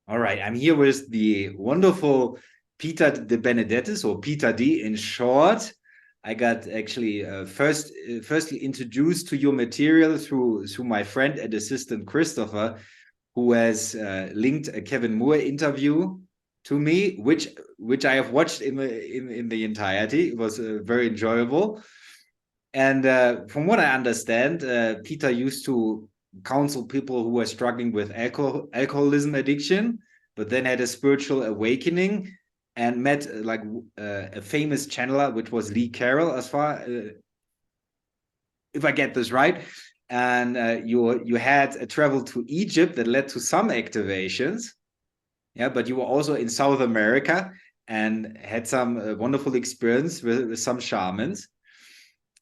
All right, I'm here with the wonderful Peter DeBenedittis, or Peter D in short. I got actually firstly introduced to your material through my friend and assistant Christopher, who has linked a Kevin Moore interview to me, which I have watched in the entirety. It was very enjoyable. And from what I understand, Peter used to counsel people who were struggling with alcoholism addiction, but then had a spiritual awakening and met a famous channeler, which was Lee Carroll, as far if I get this right. And you had a travel to Egypt that led to some activations. Yeah, but you were also in South America and had some wonderful experience with some shamans.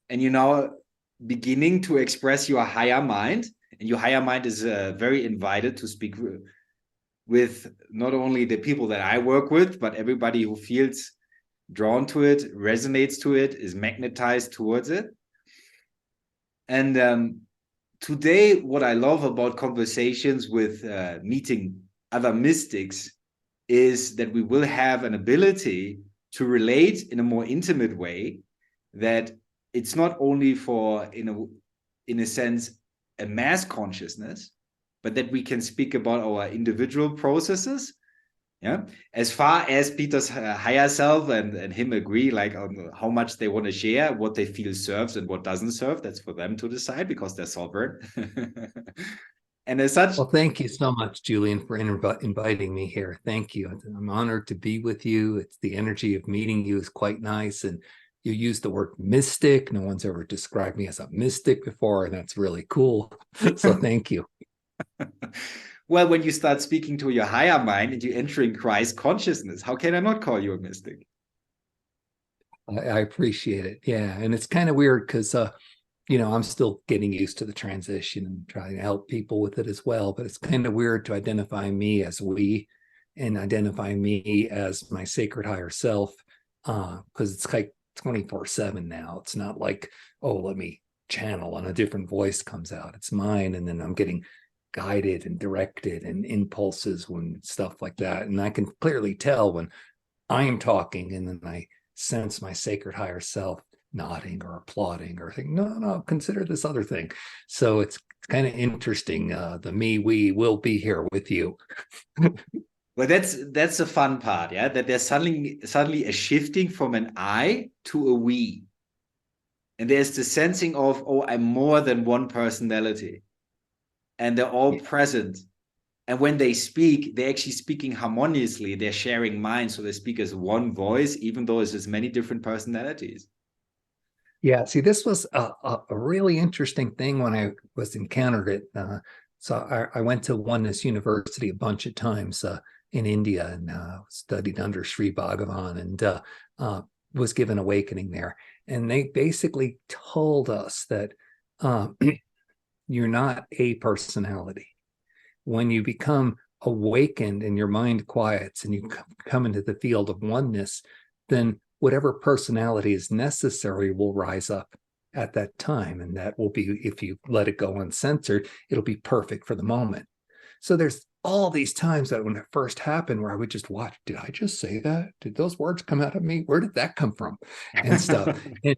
And you're now beginning to express your higher mind. And your higher mind is very invited to speak with not only the people that I work with, but everybody who feels drawn to it, resonates to it, is magnetized towards it. And today, what I love about conversations with meeting other mystics is that we will have an ability to relate in a more intimate way, that it's not only for, in a sense, a mass consciousness, but that we can speak about our individual processes. Yeah, as far as Peter's higher self and him agree, like on how much they want to share, what they feel serves and what doesn't serve, that's for them to decide because they're sovereign. And as such, well, thank you so much, Julian, for inviting me here. Thank you. I'm honored to be with you. It's the energy of meeting you is quite nice, and you use the word mystic. No one's ever described me as a mystic before, and that's really cool. So thank you. Well, when you start speaking to your higher mind and you're entering Christ consciousness, how can I not call you a mystic? I appreciate it. Yeah. And it's kind of weird because, I'm still getting used to the transition and trying to help people with it as well. But it's kind of weird to identify me as we and identify me as my sacred higher self, because it's like 24/7 now. It's not like, oh, let me channel and a different voice comes out. It's mine. And then I'm getting guided and directed and impulses when stuff like that. And I can clearly tell when I am talking and then I sense my sacred higher self nodding or applauding or thinking, no, consider this other thing. So it's kind of interesting. The me, we will be here with you. Well, that's the fun part, yeah, that there's suddenly a shifting from an I to a we. And there's the sensing of, oh, I'm more than one personality. And they're all present. And when they speak, they're actually speaking harmoniously. They're sharing minds, so they speak as one voice, even though it's as many different personalities. Yeah, see, this was a really interesting thing when I was encountered it. So I went to Oneness University a bunch of times in India and studied under Sri Bhagavan and was given awakening there. And they basically told us that you're not a personality. When you become awakened and your mind quiets and you come into the field of oneness, then whatever personality is necessary will rise up at that time. And that will be, if you let it go uncensored, it'll be perfect for the moment. So there's all these times that when it first happened where I would just watch, did I just say that? Did those words come out of me? Where did that come from? And stuff. And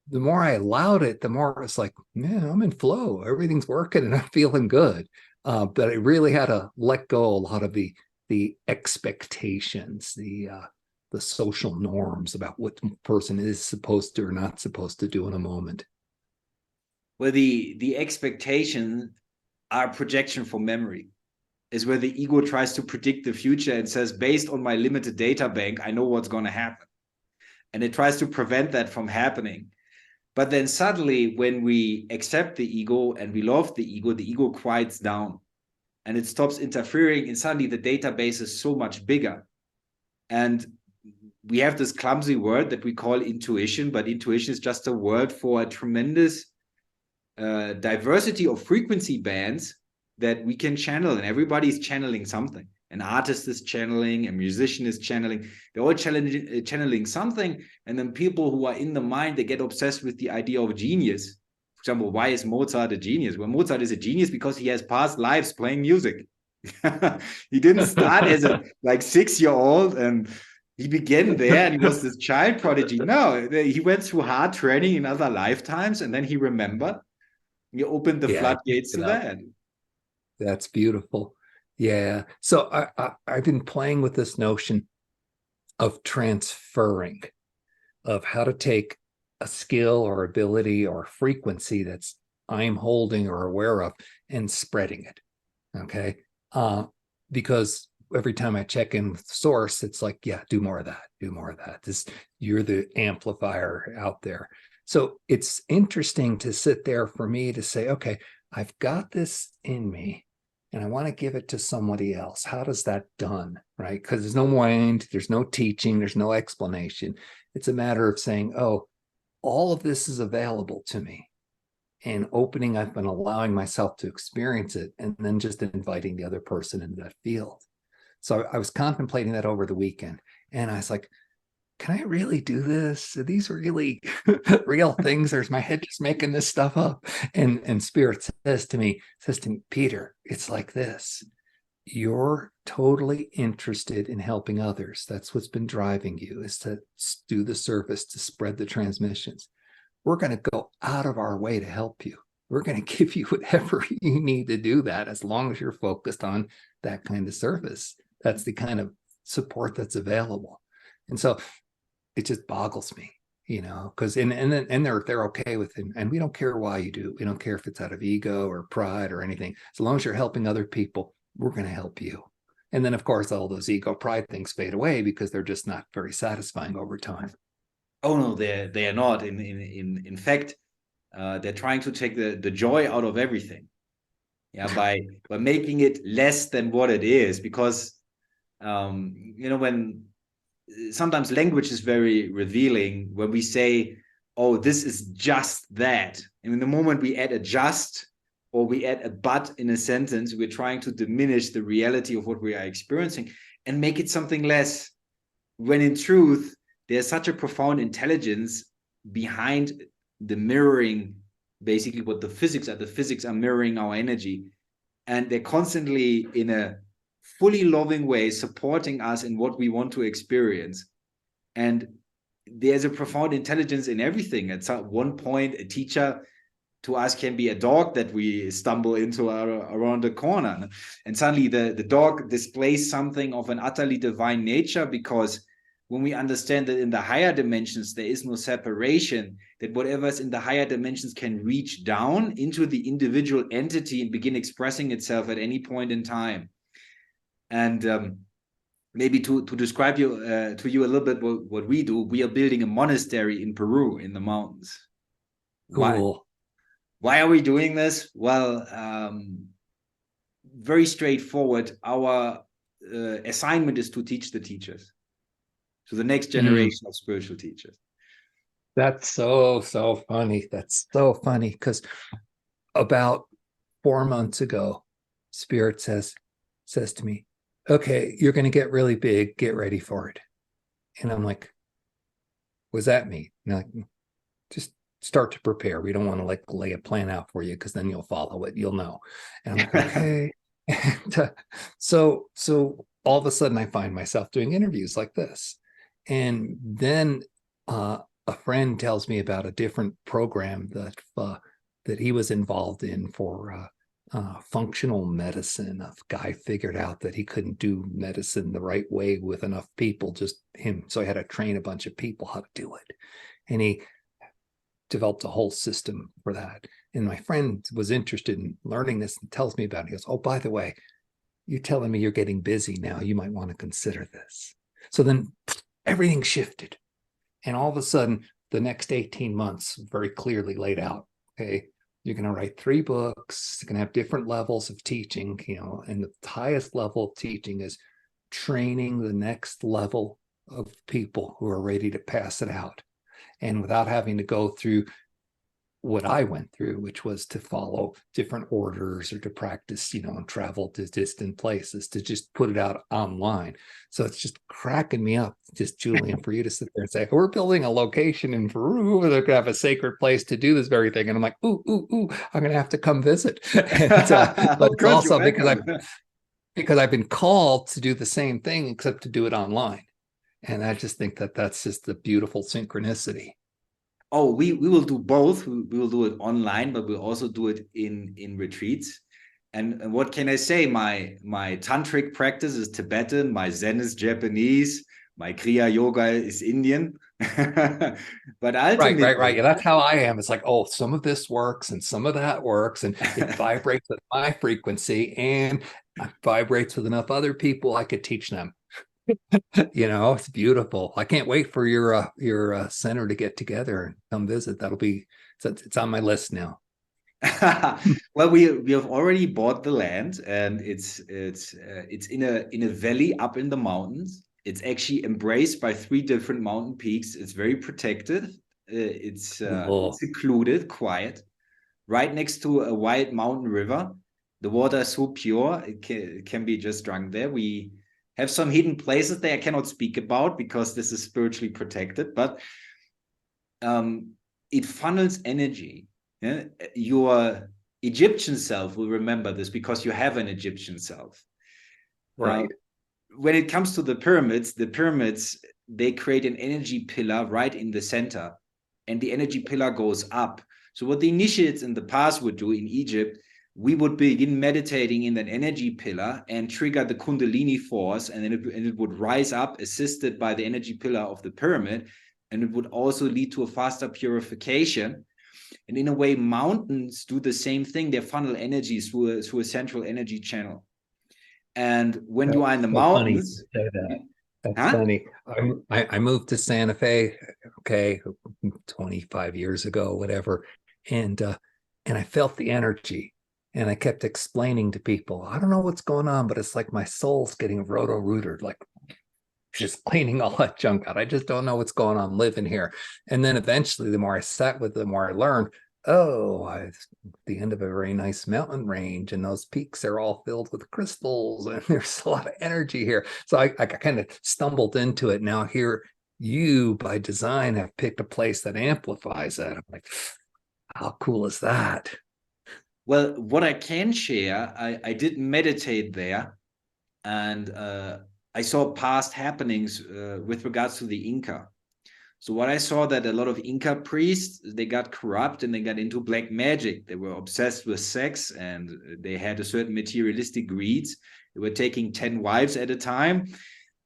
the more I allowed it, the more it's like, man, I'm in flow. Everything's working and I'm feeling good. But I really had to let go a lot of the expectations, the social norms about what the person is supposed to or not supposed to do in a moment. Well, the expectations are projection for memory. Is where the ego tries to predict the future and says, based on my limited data bank, I know what's going to happen. And it tries to prevent that from happening. But then suddenly, when we accept the ego and we love the ego quiets down and it stops interfering. And suddenly the database is so much bigger. And we have this clumsy word that we call intuition, but intuition is just a word for a tremendous diversity of frequency bands that we can channel, and everybody's channeling something. An artist is channeling, a musician is channeling, they're all channeling something. And then people who are in the mind, they get obsessed with the idea of genius. For example, why is Mozart a genius? Well, Mozart is a genius because he has past lives playing music. He didn't start as a like 6-year-old and he began there and he was this child prodigy. No, he went through hard training in other lifetimes, and then he remembered. He opened the floodgates to that. That's beautiful. Yeah. So I've been playing with this notion of transferring, of how to take a skill or ability or frequency that's I'm holding or aware of and spreading it. Okay. Because every time I check in with source, it's like, yeah, do more of that, do more of that. You're the amplifier out there. So it's interesting to sit there for me to say, okay, I've got this in me and I want to give it to somebody else. How does that done? Right? Because there's no mind, there's no teaching, there's no explanation. It's a matter of saying, oh, all of this is available to me, and opening up and allowing myself to experience it, and then just inviting the other person into that field. So I was contemplating that over the weekend, and I was like, can I really do this? Are these really real things, or is my head just making this stuff up? And Spirit says to me, Peter, it's like this. You're totally interested in helping others. That's what's been driving you, is to do the service, to spread the transmissions. We're going to go out of our way to help you. We're going to give you whatever you need to do that, as long as you're focused on that kind of service. That's the kind of support that's available. And so it just boggles me, you know, because and they're okay with it. And we don't care why you do. We don't care if it's out of ego or pride or anything. As long as you're helping other people, we're going to help you. And then, of course, all those ego pride things fade away because they're just not very satisfying over time. Oh no, they are not. In fact, they're trying to take the joy out of everything. Yeah, by making it less than what it is. Because you know, when sometimes language is very revealing, when we say, oh, this is just that. And in the moment we add a just, or we add a but in a sentence, we're trying to diminish the reality of what we are experiencing and make it something less. When in truth, there's such a profound intelligence behind the mirroring, basically what the physics are. The physics are mirroring our energy. And they're constantly, in a fully loving way, supporting us in what we want to experience. And there's a profound intelligence in everything. At one point, a teacher to us can be a dog that we stumble into around the corner. And suddenly the dog displays something of an utterly divine nature, because when we understand that in the higher dimensions, there is no separation, that whatever is in the higher dimensions can reach down into the individual entity and begin expressing itself at any point in time. And maybe to describe to you a little bit what we do, we are building a monastery in Peru in the mountains. Cool. Why are we doing this? Well, very straightforward. Our assignment is to teach the teachers, to the next generation of spiritual teachers. That's so funny. That's so funny, because about 4 months ago, Spirit says to me, okay, you're going to get really big, get ready for it. And I'm like, what does that mean? And like, just start to prepare. We don't want to like lay a plan out for you, because then you'll follow it, you'll know. And I'm like, okay. And so all of a sudden I find myself doing interviews like this. And then a friend tells me about a different program that he was involved in for functional medicine. A guy figured out that he couldn't do medicine the right way with enough people, just him. So he had to train a bunch of people how to do it. And he developed a whole system for that. And my friend was interested in learning this and tells me about it. He goes, oh, by the way, you're telling me you're getting busy now. You might want to consider this. So then everything shifted. And all of a sudden, the next 18 months very clearly laid out. Okay, you're going to write 3 books. You're going to have different levels of teaching, you know, and the highest level of teaching is training the next level of people who are ready to pass it out. And without having to go through what I went through, which was to follow different orders or to practice, you know, and travel to distant places, to just put it out online. So it's just cracking me up, just Julian, for you to sit there and say, we're building a location in Peru where they're going to have a sacred place to do this very thing. And I'm like, ooh, I'm going to have to come visit. And, but it's also because because I've been called to do the same thing, except to do it online. And I just think that that's just the beautiful synchronicity. Oh, we will do both. We will do it online, but we'll also do it in retreats. And what can I say? My tantric practice is Tibetan, my Zen is Japanese, my Kriya yoga is Indian. But ultimately, right. Yeah, that's how I am. It's like, oh, some of this works and some of that works, and it vibrates at my frequency, and it vibrates with enough other people I could teach them. It's beautiful. I can't wait for your center to get together and come visit. It's on my list now. Well, we have already bought the land, and it's in a valley up in the mountains. It's actually embraced by 3 different mountain peaks. It's very protected. It's secluded, quiet, right next to a wide mountain river. The water is so pure, it can be just drunk there. We have some hidden places there I cannot speak about because this is spiritually protected, but it funnels energy. Yeah? Your Egyptian self will remember this because you have an Egyptian self. Right. When it comes to the pyramids, they create an energy pillar right in the center, and the energy pillar goes up. So what the initiates in the past would do in Egypt, we would begin meditating in that energy pillar and trigger the Kundalini force, and then it would rise up, assisted by the energy pillar of the pyramid, and it would also lead to a faster purification. And in a way, mountains do the same thing. They funnel energy through a central energy channel. And when you are in the mountains, funny to say that. That's funny. I moved to Santa Fe, 25 years ago, whatever, and I felt the energy. And I kept explaining to people, I don't know what's going on, but it's like my soul's getting roto-rooted, like just cleaning all that junk out. I just don't know what's going on living here. And then eventually, the more I sat with it, the more I learned, it's the end of a very nice mountain range, and those peaks are all filled with crystals, and there's a lot of energy here. So I kind of stumbled into it. Now here, you, by design, have picked a place that amplifies that. I'm like, how cool is that? Well, what I can share, I did meditate there, and I saw past happenings with regards to the Inca. So what I saw, that a lot of Inca priests, they got corrupt and they got into black magic. They were obsessed with sex, and they had a certain materialistic greeds. They were taking 10 wives at a time,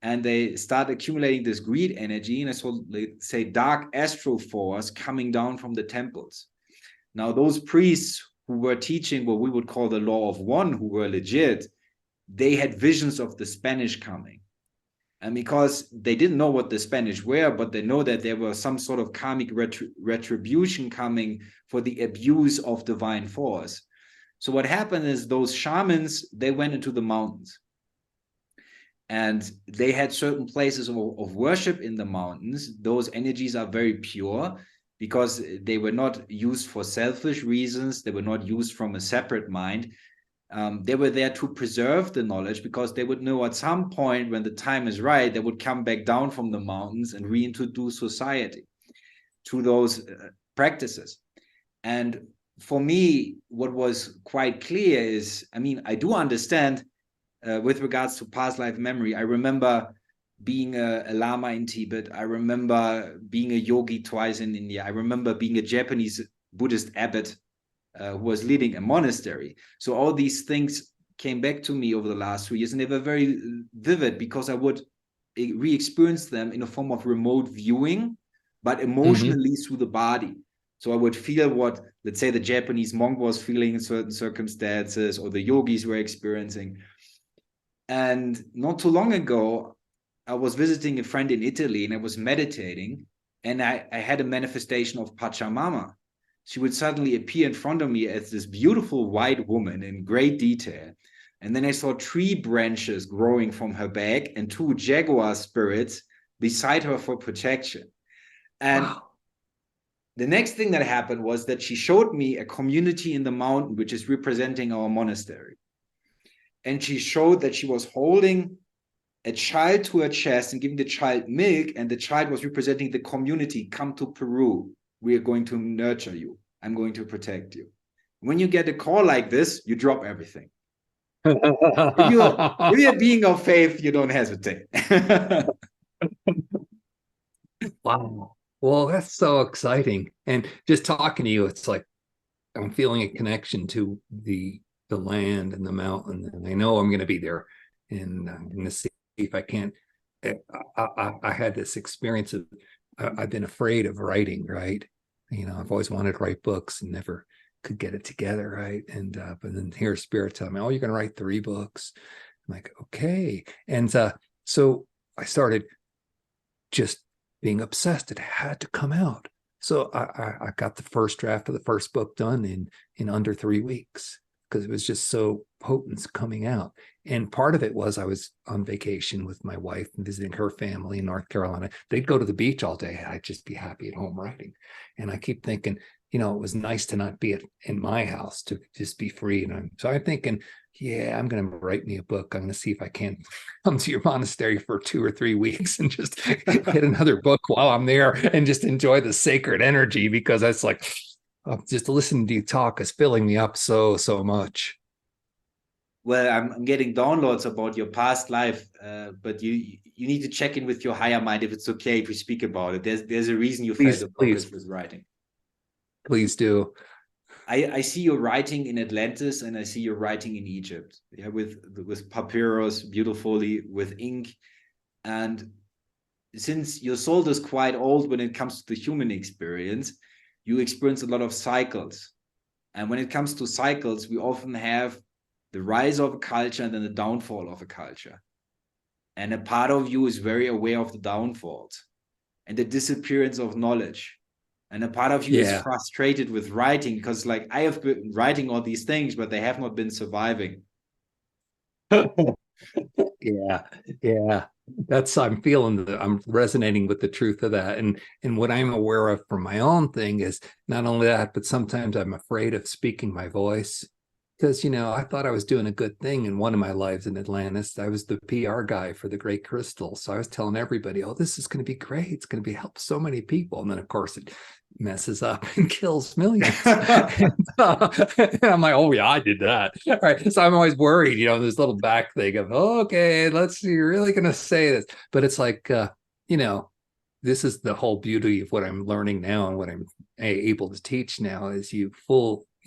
and they started accumulating this greed energy. And I saw, let's say, dark astral force coming down from the temples. Now, those priests who were teaching what we would call the law of one, who were legit, they had visions of the Spanish coming. And because they didn't know what the Spanish were, but they know that there was some sort of karmic retribution coming for the abuse of divine force. So what happened is those shamans, they went into the mountains. And they had certain places of worship in the mountains. Those energies are very pure, because they were not used for selfish reasons. They were not used from a separate mind. They were there to preserve the knowledge, because they would know at some point, when the time is right, they would come back down from the mountains and reintroduce society to those practices. And for me, what was quite clear is, I do understand with regards to past life memory. I remember being a Lama in Tibet. I remember being a yogi twice in India. I remember being a Japanese Buddhist abbot who was leading a monastery. So all these things came back to me over the last 2 years, and they were very vivid, because I would re-experience them in a form of remote viewing, but emotionally through the body. So I would feel what, let's say, the Japanese monk was feeling in certain circumstances, or the yogis were experiencing. And not too long ago, I was visiting a friend in Italy, and I was meditating, and I had a manifestation of Pachamama. She would suddenly appear in front of me as this beautiful white woman in great detail. And then I saw tree branches growing from her back, and 2 jaguar spirits beside her for protection. And the next thing that happened was that she showed me a community in the mountain, which is representing our monastery. And she showed that she was holding a child to her chest and giving the child milk, and the child was representing the community. Come to Peru. We are going to nurture you. I'm going to protect you. When you get a call like this, you drop everything. If you're being of faith, you don't hesitate. Wow. Well, that's so exciting. And just talking to you, it's like I'm feeling a connection to the land and the mountain, and I know I'm going to be there, and I'm going to see if I can't. I had this experience of I've been afraid of writing, right? You know, I've always wanted to write books and never could get it together, right? And but then here Spirit tell me, oh, you're going to write 3 books. I'm like, okay. And so I started just being obsessed. It had to come out. So I got the first draft of the first book done in under 3 weeks because it was just so potent coming out. And part of it was I was on vacation with my wife and visiting her family in North Carolina. They'd go to the beach all day. I'd just be happy at home writing. And I keep thinking, you know, it was nice to not be in my house, to just be free. And so I'm thinking, yeah, I'm going to write me a book. I'm going to see if I can come to your monastery for 2 or 3 weeks and just hit another book while I'm there and just enjoy the sacred energy, because that's like, just listening to you talk is filling me up so much. Well, I'm getting downloads about your past life, but you need to check in with your higher mind if it's okay if we speak about it. There's a reason you felt the focus with writing. Please do. I see you writing in Atlantis, and I see you writing in Egypt. Yeah, with papyrus, beautifully, with ink. And since your soul is quite old when it comes to the human experience, you experience a lot of cycles. And when it comes to cycles, we often have the rise of a culture and then the downfall of a culture. And a part of you is very aware of the downfalls and the disappearance of knowledge. And a part of you is frustrated with writing because, like, I have been writing all these things, but they have not been surviving. Yeah. I'm feeling I'm resonating with the truth of that. And what I'm aware of from my own thing is not only that, but sometimes I'm afraid of speaking my voice. Because, you know, I thought I was doing a good thing in one of my lives in Atlantis. I was the PR guy for the Great Crystal. So I was telling everybody, oh, this is going to be great. It's going to be help so many people. And then, of course, it messes up and kills millions. and I'm like, oh, yeah, I did that. All right. So I'm always worried, you know, this little back thing of, oh, okay, let's see, you're really going to say this. But it's like, you know, this is the whole beauty of what I'm learning now and what I'm able to teach now is you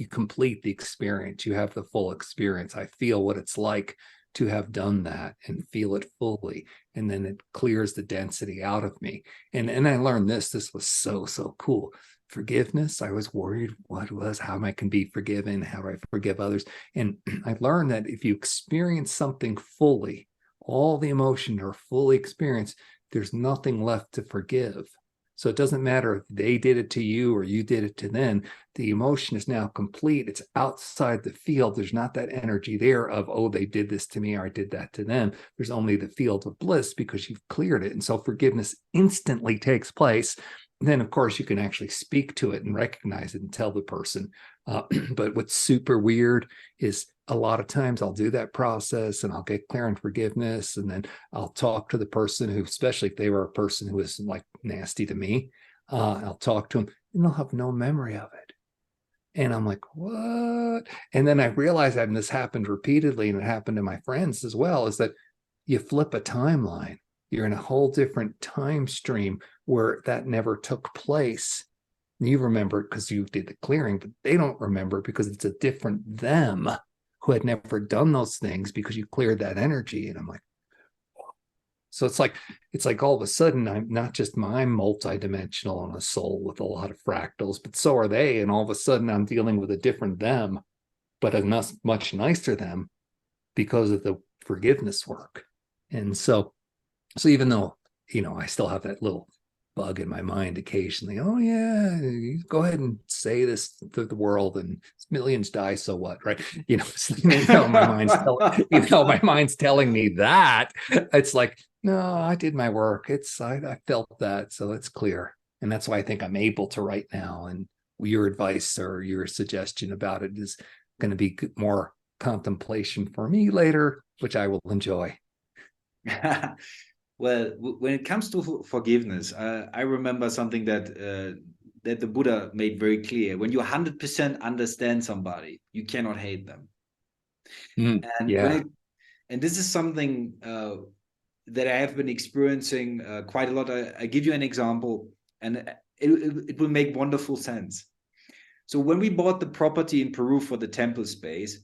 complete the experience. You have the full experience. I feel what it's like to have done that and feel it fully. And then it clears the density out of me. And I learned this was so cool. Forgiveness. I was worried how I can be forgiven, how do I forgive others. And I learned that if you experience something fully, all the emotions are fully experienced, there's nothing left to forgive. So it doesn't matter if they did it to you or you did it to them. The emotion is now complete. It's outside the field. There's not that energy there of, oh, they did this to me or I did that to them. There's only the field of bliss because you've cleared it. And so forgiveness instantly takes place. And then, of course, you can actually speak to it and recognize it and tell the person. But what's super weird is a lot of times I'll do that process and I'll get clear on forgiveness. And then I'll talk to the person who, especially if they were a person who was like nasty to me, I'll talk to them and they'll have no memory of it. And I'm like, what? And then I realized that, and this happened repeatedly, and it happened to my friends as well, is that you flip a timeline. You're in a whole different time stream where that never took place. You remember it because you did the clearing, but they don't remember because it's a different them who had never done those things because you cleared that energy. And I'm like, so it's like all of a sudden I'm not just I'm multidimensional and a soul with a lot of fractals, but so are they. And all of a sudden I'm dealing with a different them, but a much nicer them because of the forgiveness work. And so even though, you know, I still have that little bug in my mind occasionally, oh yeah, you go ahead and say this to the world and millions die, so what, right? You know, my mind's telling me that. It's like, no, I did my work. I felt that, so it's clear. And that's why I think I'm able to write now. And your advice or your suggestion about it is going to be more contemplation for me later, which I will enjoy. Well, when it comes to forgiveness, I remember something that the Buddha made very clear. When you 100% understand somebody, you cannot hate them. Mm, And yeah. and this is something that I have been experiencing quite a lot. I give you an example, and it will make wonderful sense. So when we bought the property in Peru for the temple space,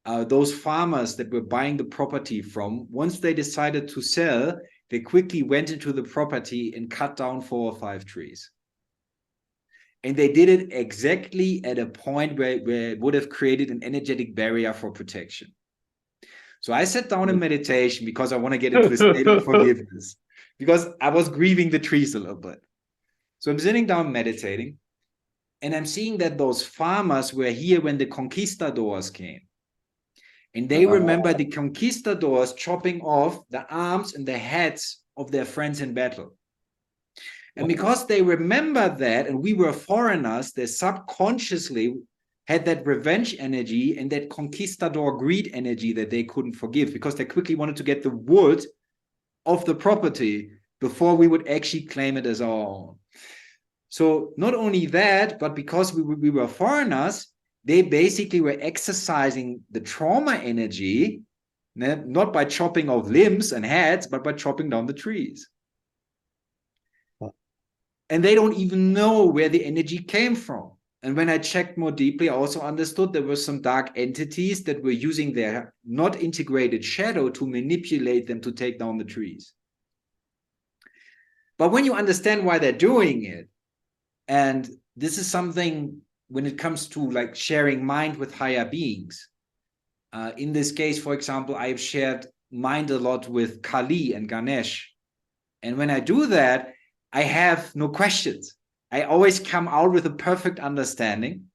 those farmers that were buying the property from, once they decided to sell, they quickly went into the property and cut down 4 or 5 trees. And they did it exactly at a point where it would have created an energetic barrier for protection. So I sat down in meditation because I want to get into a state of forgiveness, because I was grieving the trees a little bit. So I'm sitting down meditating, and I'm seeing that those farmers were here when the conquistadors came. And they remember the conquistadors chopping off the arms and the heads of their friends in battle. And because they remember that, and we were foreigners, they subconsciously had that revenge energy and that conquistador greed energy that they couldn't forgive, because they quickly wanted to get the wood of the property before we would actually claim it as our own. So not only that, but because we were foreigners, they basically were exercising the trauma energy, not by chopping off limbs and heads, but by chopping down the trees. And they don't even know where the energy came from. And when I checked more deeply, I also understood there were some dark entities that were using their not integrated shadow to manipulate them to take down the trees. But when you understand why they're doing it, and this is something when it comes to like sharing mind with higher beings. In this case, for example, I've shared mind a lot with Kali and Ganesh. And when I do that, I have no questions. I always come out with a perfect understanding.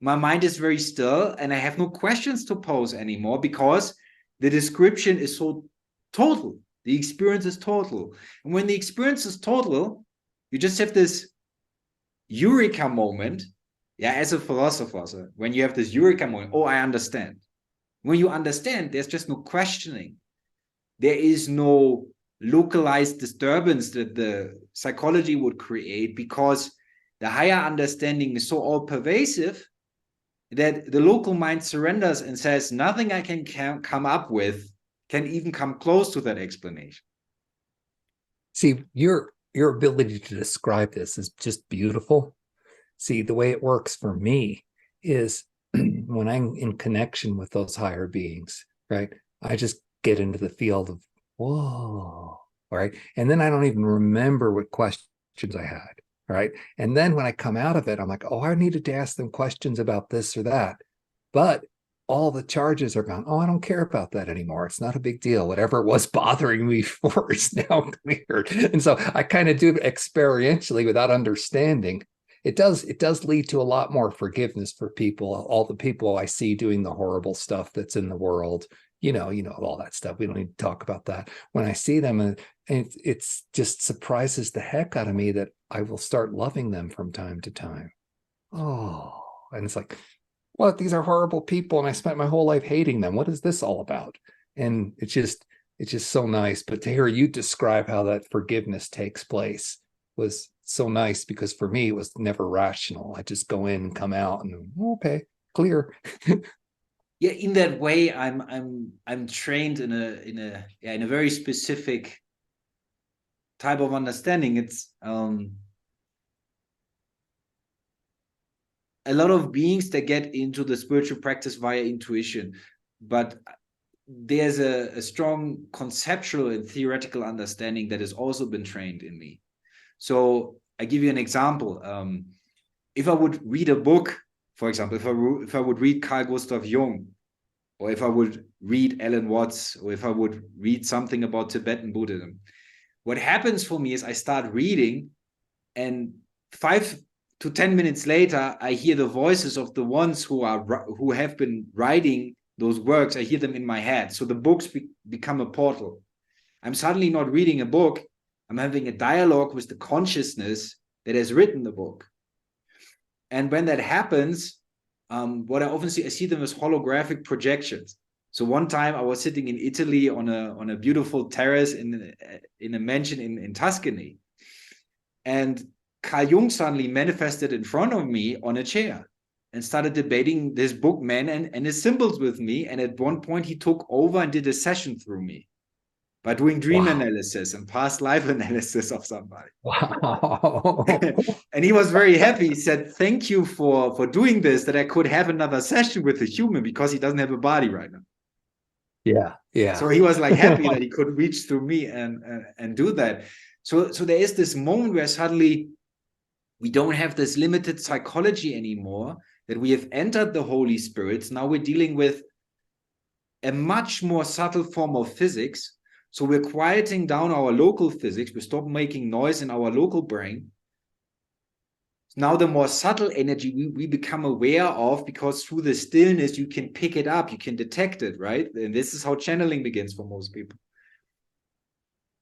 My mind is very still and I have no questions to pose anymore, because the description is so total. The experience is total. And when the experience is total, you just have this eureka moment. Yeah, as a philosopher, so when you have this eureka moment, oh, I understand. When you understand, there's just no questioning. There is no localized disturbance that the psychology would create, because the higher understanding is so all-pervasive that the local mind surrenders and says, nothing I can come up with can even come close to that explanation. See, your ability to describe this is just beautiful. See, the way it works for me is when I'm in connection with those higher beings, right? I just get into the field of, whoa, right? And then I don't even remember what questions I had, right? And then when I come out of it, I'm like, oh, I needed to ask them questions about this or that. But all the charges are gone. Oh, I don't care about that anymore. It's not a big deal. Whatever was bothering me before is now cleared. And so I kind of do it experientially without understanding. It does lead to a lot more forgiveness for people, all the people I see doing the horrible stuff that's in the world, you know, all that stuff. We don't need to talk about that. When I see them, and it's just surprises the heck out of me that I will start loving them from time to time. Oh, and it's like, what? These are horrible people, and I spent my whole life hating them. What is this all about? And it's just so nice. But to hear you describe how that forgiveness takes place was so nice, because for me it was never rational. I just go in and come out and okay, clear. Yeah, in that way, I'm trained in a very specific type of understanding. It's a lot of beings that get into the spiritual practice via intuition, but there's a strong conceptual and theoretical understanding that has also been trained in me. So I give you an example. If I would read a book, for example, if I would read Carl Gustav Jung, or if I would read Alan Watts, or if I would read something about Tibetan Buddhism, what happens for me is I start reading, and 5 to 10 minutes later, I hear the voices of the ones who have been writing those works. I hear them in my head. So the books become a portal. I'm suddenly not reading a book. I'm having a dialogue with the consciousness that has written the book. And when that happens, what I often see, I see them as holographic projections. So one time I was sitting in Italy on a beautiful terrace in a mansion in Tuscany. And Carl Jung suddenly manifested in front of me on a chair. and started debating this book, man, and his symbols with me. And at one point, he took over and did a session through me by doing dream analysis and past life analysis of somebody. Wow. And he was very happy. He said, thank you for doing this, that I could have another session with a human because he doesn't have a body right now. Yeah. So he was like happy that he could reach through me and do that. So there is this moment where suddenly we don't have this limited psychology anymore, that we have entered the Holy Spirits. Now we're dealing with a much more subtle form of physics. So we're quieting down our local physics. We stop making noise in our local brain. Now the more subtle energy we become aware of, because through the stillness, you can pick it up, you can detect it, right? And this is how channeling begins for most people.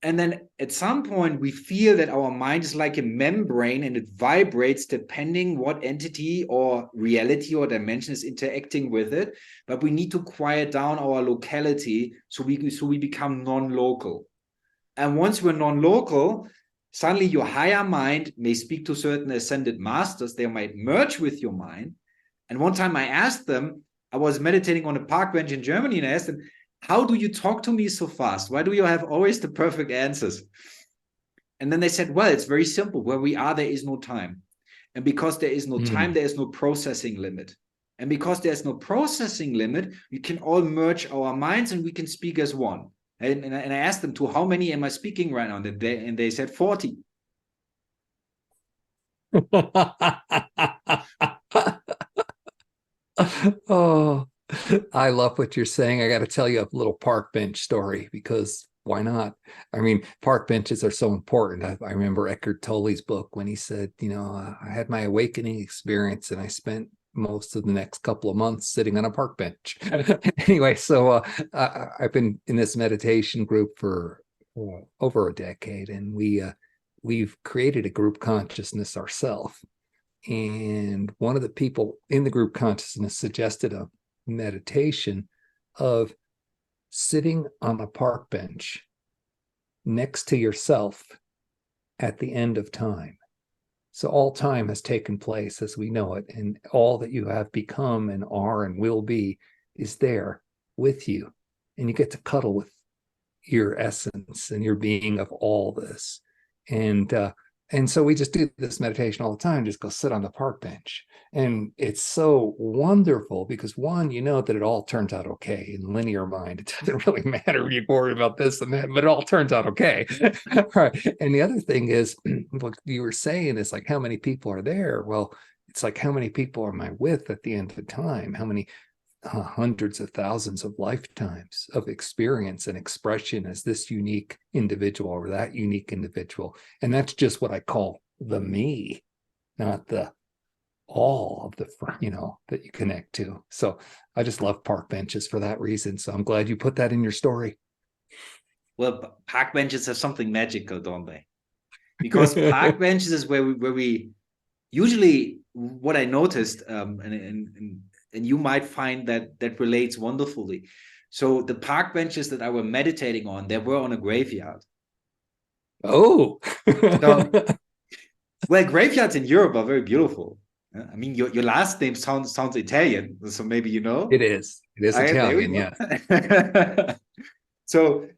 And then at some point, we feel that our mind is like a membrane and it vibrates depending what entity or reality or dimension is interacting with it. But we need to quiet down our locality so we become non-local. And once we're non-local, suddenly your higher mind may speak to certain ascended masters. They might merge with your mind. And one time I asked them, I was meditating on a park bench in Germany, and I asked them, how do you talk to me so fast? Why do you have always the perfect answers? And then they said, well, it's very simple. Where we are, there is no time. And because there is no time, there is no processing limit. And because there's no processing limit, we can all merge our minds and we can speak as one. And I asked them, to how many am I speaking right now? And they said 40. Oh, I love what you're saying. I got to tell you a little park bench story, because why not? I mean, park benches are so important. I remember Eckhart Tolle's book when he said, I had my awakening experience and I spent most of the next couple of months sitting on a park bench. Anyway, so I've been in this meditation group for over a decade, and we've created a group consciousness ourselves. And one of the people in the group consciousness suggested a meditation of sitting on a park bench next to yourself at the end of time. So all time has taken place as we know it, and all that you have become and are and will be is there with you. And you get to cuddle with your essence and your being of all this. And so we just do this meditation all the time, just go sit on the park bench. And it's so wonderful because, one, you know that it all turns out okay in linear mind. It doesn't really matter if you worry about this and that, but it all turns out okay. Right. And the other thing is, what you were saying is like, how many people are there? Well, it's like, how many people am I with at the end of the time? How many hundreds of thousands of lifetimes of experience and expression as this unique individual or that unique individual. And that's just what I call the me, not the all of the, that you connect to. So I just love park benches for that reason. So I'm glad you put that in your story. Well, park benches have something magical, don't they? Because park benches is where we usually, what I noticed, and you might find that relates wonderfully. So the park benches that I were meditating on, they were on a graveyard. Oh. Well, graveyards in Europe are very beautiful. I mean, your last name sounds Italian, so maybe you know. It is. It is Italian, yeah. So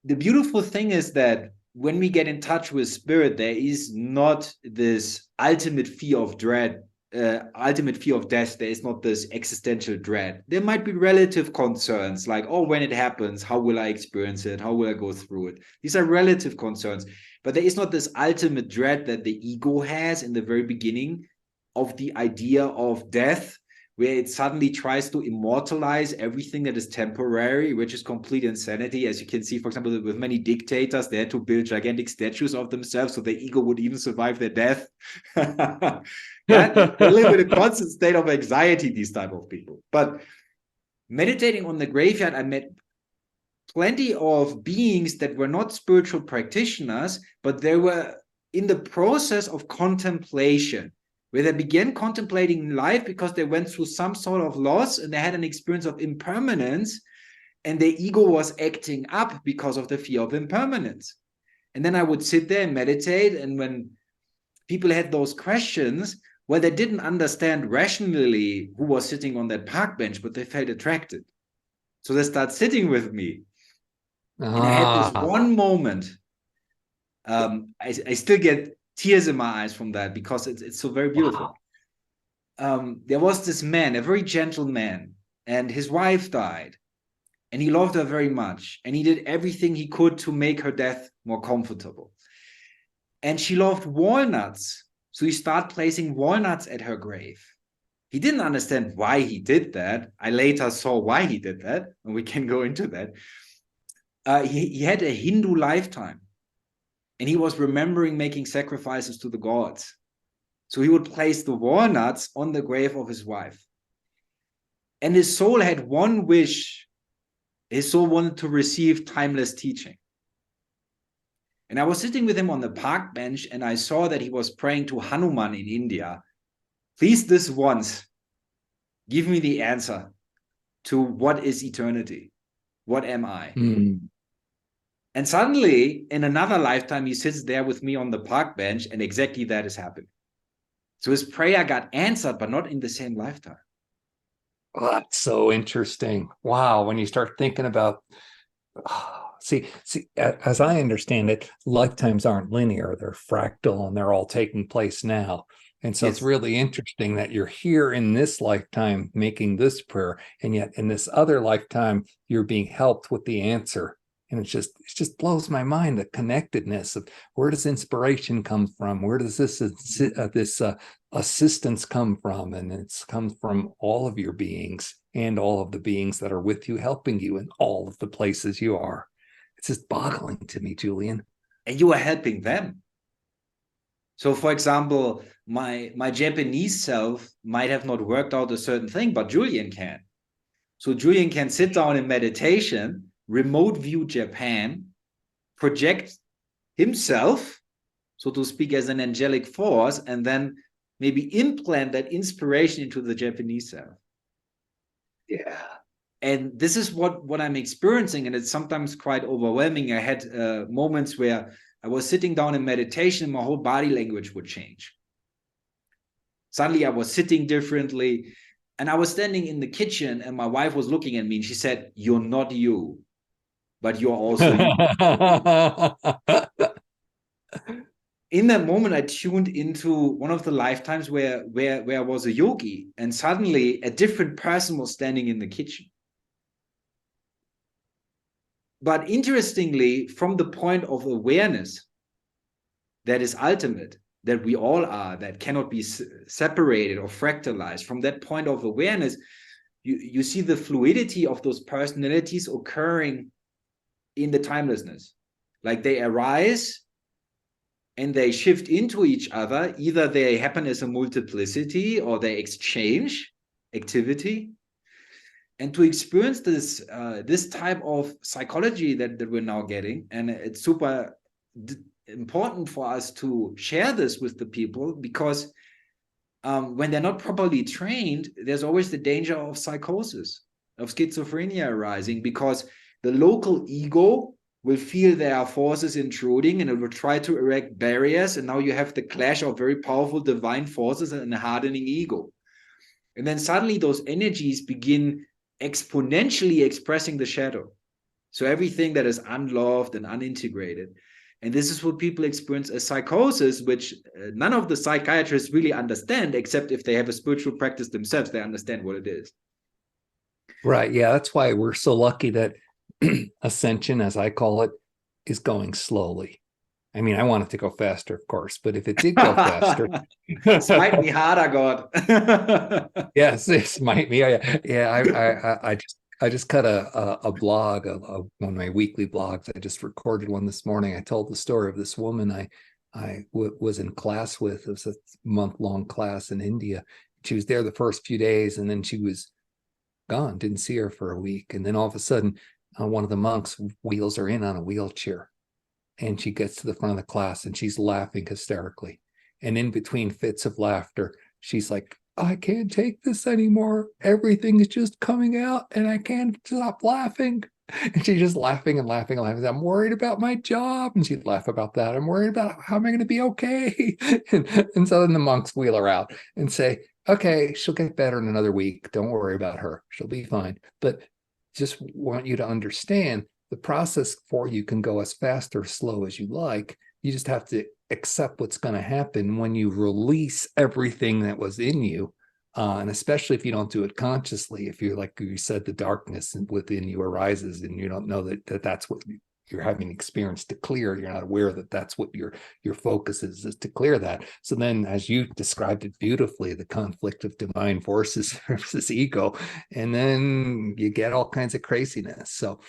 the beautiful thing is that when we get in touch with spirit, there is not this ultimate fear of dread. Ultimate fear of death. There is not this existential dread. There might be relative concerns like, oh, when it happens, how will I experience it? How will I go through it? These are relative concerns, but there is not this ultimate dread that the ego has in the very beginning of the idea of death, where it suddenly tries to immortalize everything that is temporary, which is complete insanity. As you can see, for example, with many dictators, they had to build gigantic statues of themselves so their ego would even survive their death. Yeah, they live in a constant state of anxiety, these type of people. But meditating on the graveyard, I met plenty of beings that were not spiritual practitioners, but they were in the process of contemplation, where they began contemplating life because they went through some sort of loss and they had an experience of impermanence, and their ego was acting up because of the fear of impermanence. And then I would sit there and meditate, and when people had those questions, Well, they didn't understand rationally who was sitting on that park bench, but they felt attracted. So they start sitting with me. And I had this one moment. I still get tears in my eyes from that because it's so very beautiful. Wow. There was this man, a very gentle man, and his wife died. And he loved her very much. And he did everything he could to make her death more comfortable. And she loved walnuts. So he started placing walnuts at her grave. He didn't understand why he did that. I later saw why he did that, and we can go into that. He had a Hindu lifetime, and he was remembering making sacrifices to the gods. So he would place the walnuts on the grave of his wife. And his soul had one wish. His soul wanted to receive timeless teaching. And I was sitting with him on the park bench, and I saw that he was praying to Hanuman in India. Please, this once, give me the answer to what is eternity? What am I? And suddenly, in another lifetime, he sits there with me on the park bench, and exactly that is happening. So his prayer got answered, but not in the same lifetime. Oh, that's so interesting. Wow. When you start thinking about, see, as I understand it, lifetimes aren't linear. They're fractal, and they're all taking place now. And so it's really interesting that you're here in this lifetime making this prayer, and yet in this other lifetime, you're being helped with the answer. And it just blows my mind, the connectedness of where does inspiration come from? Where does this assistance come from? And it's comes from all of your beings and all of the beings that are with you, helping you in all of the places you are. It's just boggling to me, Julian. And you are helping them. So, for example, my Japanese self might have not worked out a certain thing, but Julian can. So Julian can sit down in meditation, remote view Japan, project himself, so to speak, as an angelic force, and then maybe implant that inspiration into the Japanese self. Yeah. And this is what I'm experiencing, and it's sometimes quite overwhelming. I had moments where I was sitting down in meditation, and my whole body language would change. Suddenly I was sitting differently, and I was standing in the kitchen, and my wife was looking at me, and she said, "You're not you, but you're also you." In that moment, I tuned into one of the lifetimes where I was a yogi, and suddenly a different person was standing in the kitchen. But interestingly, from the point of awareness that is ultimate, that we all are, that cannot be separated or fractalized, from that point of awareness, you see the fluidity of those personalities occurring in the timelessness. Like they arise and they shift into each other. Either they happen as a multiplicity or they exchange activity. And to experience this this type of psychology that we're now getting, and it's super important for us to share this with the people, because when they're not properly trained, there's always the danger of psychosis, of schizophrenia arising, because the local ego will feel there are forces intruding, and it will try to erect barriers, and now you have the clash of very powerful divine forces and a hardening ego. And then suddenly those energies begin exponentially expressing the shadow. So everything that is unloved and unintegrated. And this is what people experience as psychosis, which none of the psychiatrists really understand, except if they have a spiritual practice themselves, they understand what it is. Right. Yeah, that's why we're so lucky that Ascension, as I call it, is going slowly. I mean, I want it to go faster, of course, but if it did go faster, smite me harder, God. Yes, it smite me. Yeah, I just cut a blog, one of my weekly blogs. I just recorded one this morning. I told the story of this woman I was in class with. It was a month-long class in India. She was there the first few days, and then she was gone. Didn't see her for a week, and then all of a sudden, one of the monks wheels her in on a wheelchair. And she gets to the front of the class and she's laughing hysterically. And in between fits of laughter, she's like, "I can't take this anymore. Everything is just coming out and I can't stop laughing." And she's just laughing and laughing and laughing. I'm worried about my job. And she'd laugh about that. I'm worried about how am I going to be okay? And so then the monks wheel her out and say, okay, she'll get better in another week. Don't worry about her. She'll be fine. But just want you to understand the process for you can go as fast or slow as you like. You just have to accept what's going to happen when you release everything that was in you. And especially if you don't do it consciously, if you're like you said, the darkness within you arises and you don't know that that's what you're having experience to clear. You're not aware that that's what your focus is to clear that. So then, as you described it beautifully, the conflict of divine forces versus ego, and then you get all kinds of craziness. So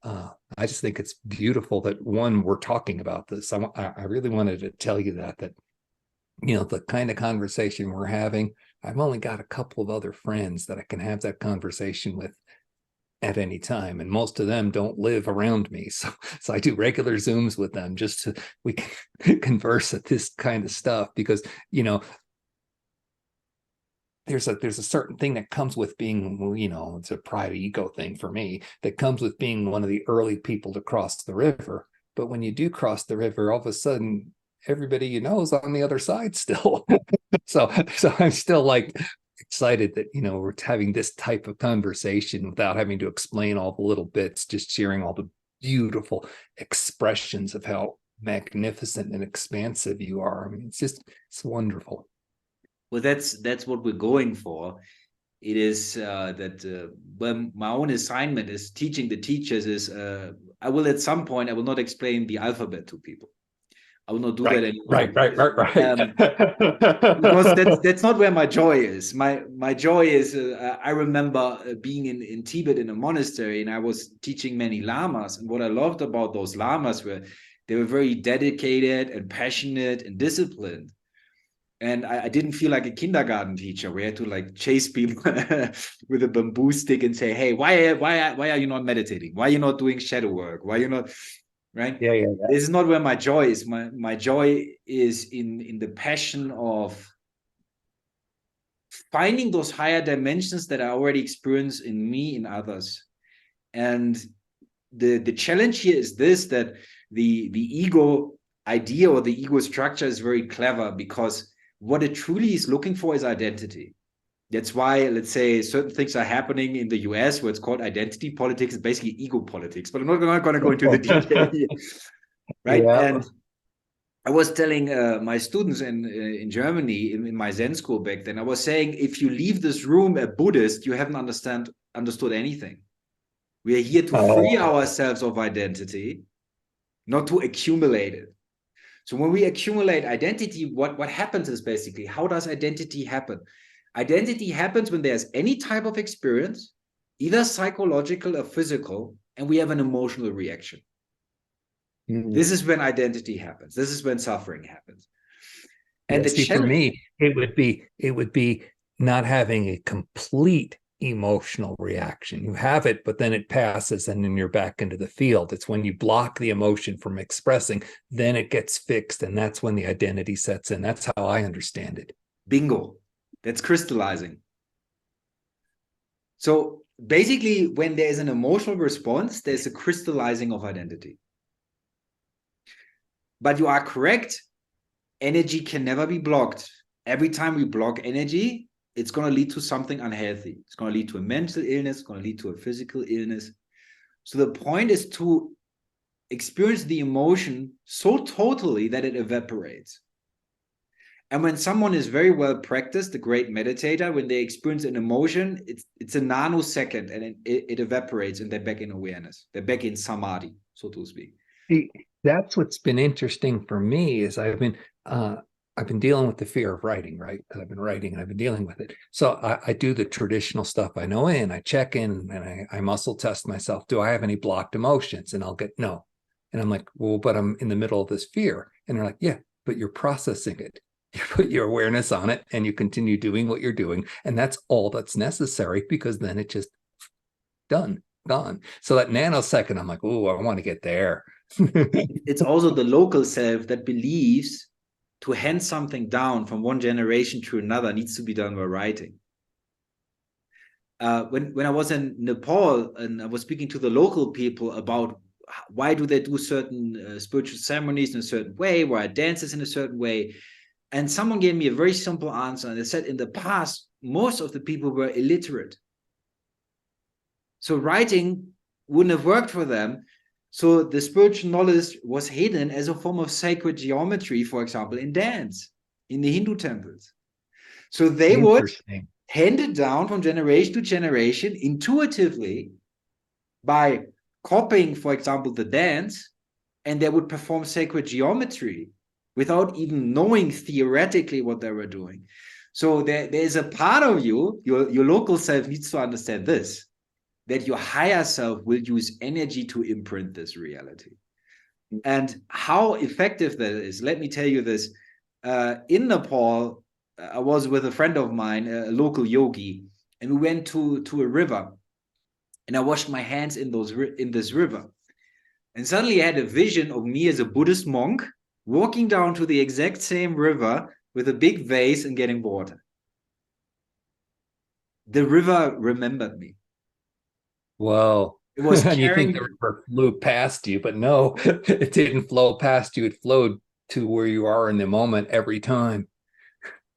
I just think it's beautiful that we're talking about this. I really wanted to tell you that the kind of conversation we're having, I've only got a couple of other friends that I can have that conversation with at any time. And most of them don't live around me. So I do regular Zooms with them just so we can converse at this kind of stuff because, there's a certain thing that comes with being, it's a pride ego thing for me that comes with being one of the early people to cross the river. But when you do cross the river, all of a sudden, everybody you know is on the other side still. so I'm still like excited that we're having this type of conversation without having to explain all the little bits, just sharing all the beautiful expressions of how magnificent and expansive you are. I mean, it's wonderful. Well, that's what we're going for. It is that when my own assignment is teaching the teachers is I will at some point I will not explain the alphabet to people. I will not do that anymore. Right. Because that's not where my joy is. My joy is I remember being in Tibet in a monastery, and I was teaching many lamas. And what I loved about those lamas were they were very dedicated and passionate and disciplined. And I didn't feel like a kindergarten teacher. We had to like chase people with a bamboo stick and say, "Hey, why are you not meditating? Why are you not doing shadow work? Why are you not?" Right? Yeah. This is not where my joy is. My joy is in the passion of finding those higher dimensions that I already experience in me, in others. And the challenge here is this, that the ego idea or the ego structure is very clever, because what it truly is looking for is identity. That's why, let's say, certain things are happening in the US where it's called identity politics. It's basically ego politics, but I'm not going to go into the detail here. Right? Yeah. And I was telling my students in Germany, in my Zen school back then, I was saying, if you leave this room a Buddhist, you haven't understood anything. We are here to free ourselves of identity, not to accumulate it. So when we accumulate identity, what happens is basically, how does identity happen? Identity happens when there's any type of experience, either psychological or physical, and we have an emotional reaction. This is when identity happens. This is when suffering happens. And for me, it would be not having a complete emotional reaction. You have it, but then it passes, and then you're back into the field. It's when you block the emotion from expressing, then it gets fixed, and that's when the identity sets in. That's how I understand it. Bingo. That's crystallizing. So basically, when there is an emotional response, there's a crystallizing of identity. But you are correct. Energy can never be blocked. Every time we block energy, it's going to lead to something unhealthy. It's going to lead to a mental illness. It's going to lead to a physical illness. So the point is to experience the emotion so totally that it evaporates. And when someone is very well practiced, a great meditator, when they experience an emotion, it's a nanosecond, and it evaporates, and they're back in awareness. They're back in samadhi, so to speak. That's what's been interesting for me is I've been dealing with the fear of writing, right? Because I've been writing and I've been dealing with it. So I do the traditional stuff. I know in, I check in, and I muscle test myself. Do I have any blocked emotions? And I'll get no. And I'm like, well, but I'm in the middle of this fear. And they're like, yeah, but you're processing it. You put your awareness on it and you continue doing what you're doing. And that's all that's necessary, because then it just gone. So that nanosecond, I'm like, oh, I want to get there. It's also the local self that believes to hand something down from one generation to another needs to be done by writing. when I was in Nepal and I was speaking to the local people about why do they do certain spiritual ceremonies in a certain way, why dances in a certain way, and someone gave me a very simple answer, and they said in the past most of the people were illiterate, so writing wouldn't have worked for them. So the spiritual knowledge was hidden as a form of sacred geometry, for example, in dance in the Hindu temples. So they would hand it down from generation to generation intuitively by copying, for example, the dance, and they would perform sacred geometry without even knowing theoretically what they were doing. So there's a part of you, your local self needs to understand this, that your higher self will use energy to imprint this reality. And how effective that is, let me tell you this. In Nepal, I was with a friend of mine, a local yogi, and we went to a river, and I washed my hands in this river. And suddenly I had a vision of me as a Buddhist monk walking down to the exact same river with a big vase and getting water. The river remembered me. Whoa. It was and you think the river flew past you, but no, it didn't flow past you. It flowed to where you are in the moment every time.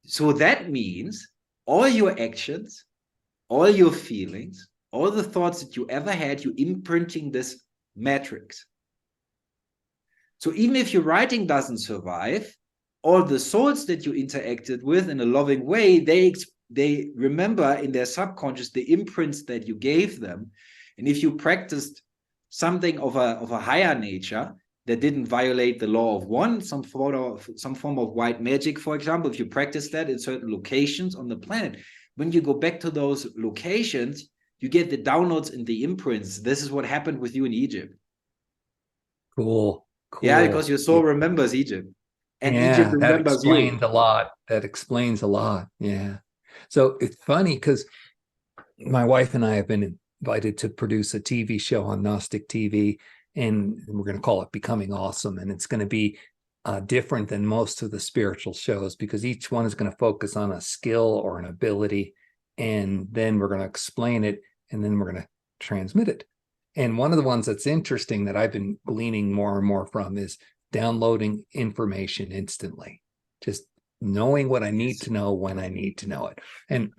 So that means all your actions, all your feelings, all the thoughts that you ever had, you're imprinting this matrix. So even if your writing doesn't survive, all the souls that you interacted with in a loving way, they remember in their subconscious the imprints that you gave them. And if you practiced something of a higher nature that didn't violate the law of one, some form of white magic, for example, if you practice that in certain locations on the planet, when you go back to those locations, you get the downloads and the imprints. This is what happened with you in Egypt. Cool. Yeah, because your soul remembers Egypt. And Egypt remembers that explains a lot. That explains a lot. Yeah. So it's funny because my wife and I have been invited to produce a TV show on Gnostic TV, and we're going to call it Becoming Awesome. And it's going to be different than most of the spiritual shows because each one is going to focus on a skill or an ability, and then we're going to explain it, and then we're going to transmit it. And one of the ones that's interesting that I've been gleaning more and more from is downloading information instantly, just knowing what I need to know when I need to know it. And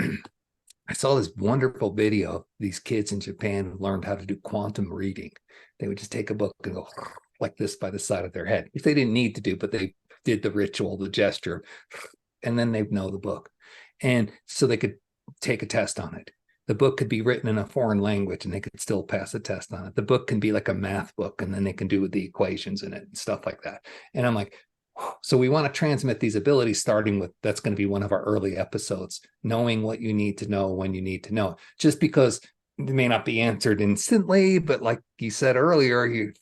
I saw this wonderful video of these kids in Japan who learned how to do quantum reading. They would just take a book and go like this by the side of their head, which they didn't need to do, but they did the ritual, the gesture, and then they'd know the book. And so they could take a test on it. The book could be written in a foreign language and they could still pass a test on it. The book can be like a math book and then they can do the equations in it and stuff like that. And I'm like, so we want to transmit these abilities, starting with, that's going to be one of our early episodes, knowing what you need to know when you need to know, just because it may not be answered instantly, but like you said earlier, you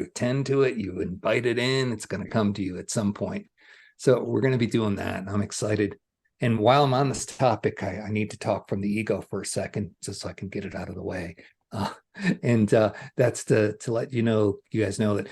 attend to it, you invite it in, it's going to come to you at some point. So we're going to be doing that. And I'm excited. And while I'm on this topic, I need to talk from the ego for a second, just so I can get it out of the way. That's to let you guys know that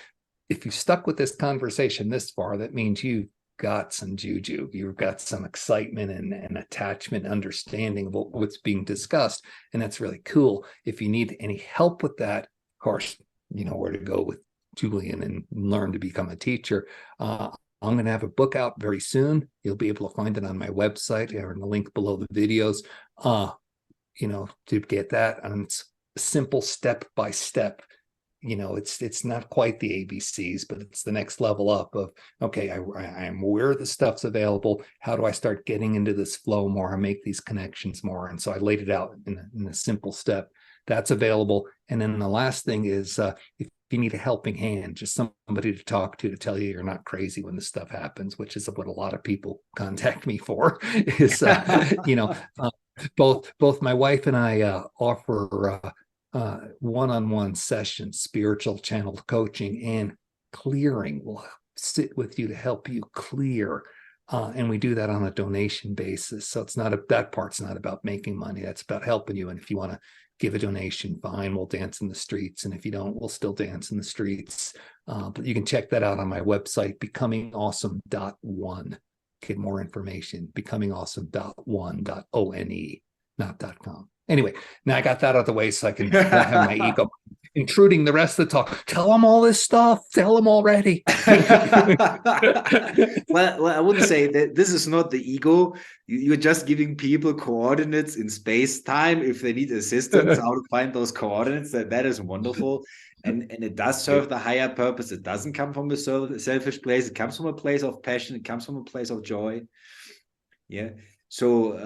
if you stuck with this conversation this far, that means you've got some juju, you've got some excitement and attachment, understanding of what's being discussed. And that's really cool. If you need any help with that, of course, you know where to go with Julian and learn to become a teacher. I'm going to have a book out very soon. You'll be able to find it on my website or in the link below the videos, to get that. And it's simple step by step. It's not quite the ABCs, but it's the next level up of, okay, I am aware the stuff's available. How do I start getting into this flow more and make these connections more? And so I laid it out in a simple step. That's available. And then the last thing is, if you need a helping hand, just somebody to talk to tell you you're not crazy when this stuff happens, which is what a lot of people contact me for, is, both my wife and I offer one-on-one sessions, spiritual channel coaching and clearing. We'll sit with you to help you clear. And we do that on a donation basis. So that part's not about making money. That's about helping you. And if you want to give a donation, fine, we'll dance in the streets. And if you don't, we'll still dance in the streets. But you can check that out on my website, becomingawesome.one. Get more information, becomingawesome.one.one, not .com. Anyway, now I got that out of the way so I can not have my ego intruding the rest of the talk. Tell them all this stuff. Tell them already. well, I wouldn't say that this is not the ego. You're just giving people coordinates in space-time if they need assistance, how to find those coordinates. That is wonderful. And it does serve the higher purpose. It doesn't come from a selfish place. It comes from a place of passion. It comes from a place of joy. Yeah. So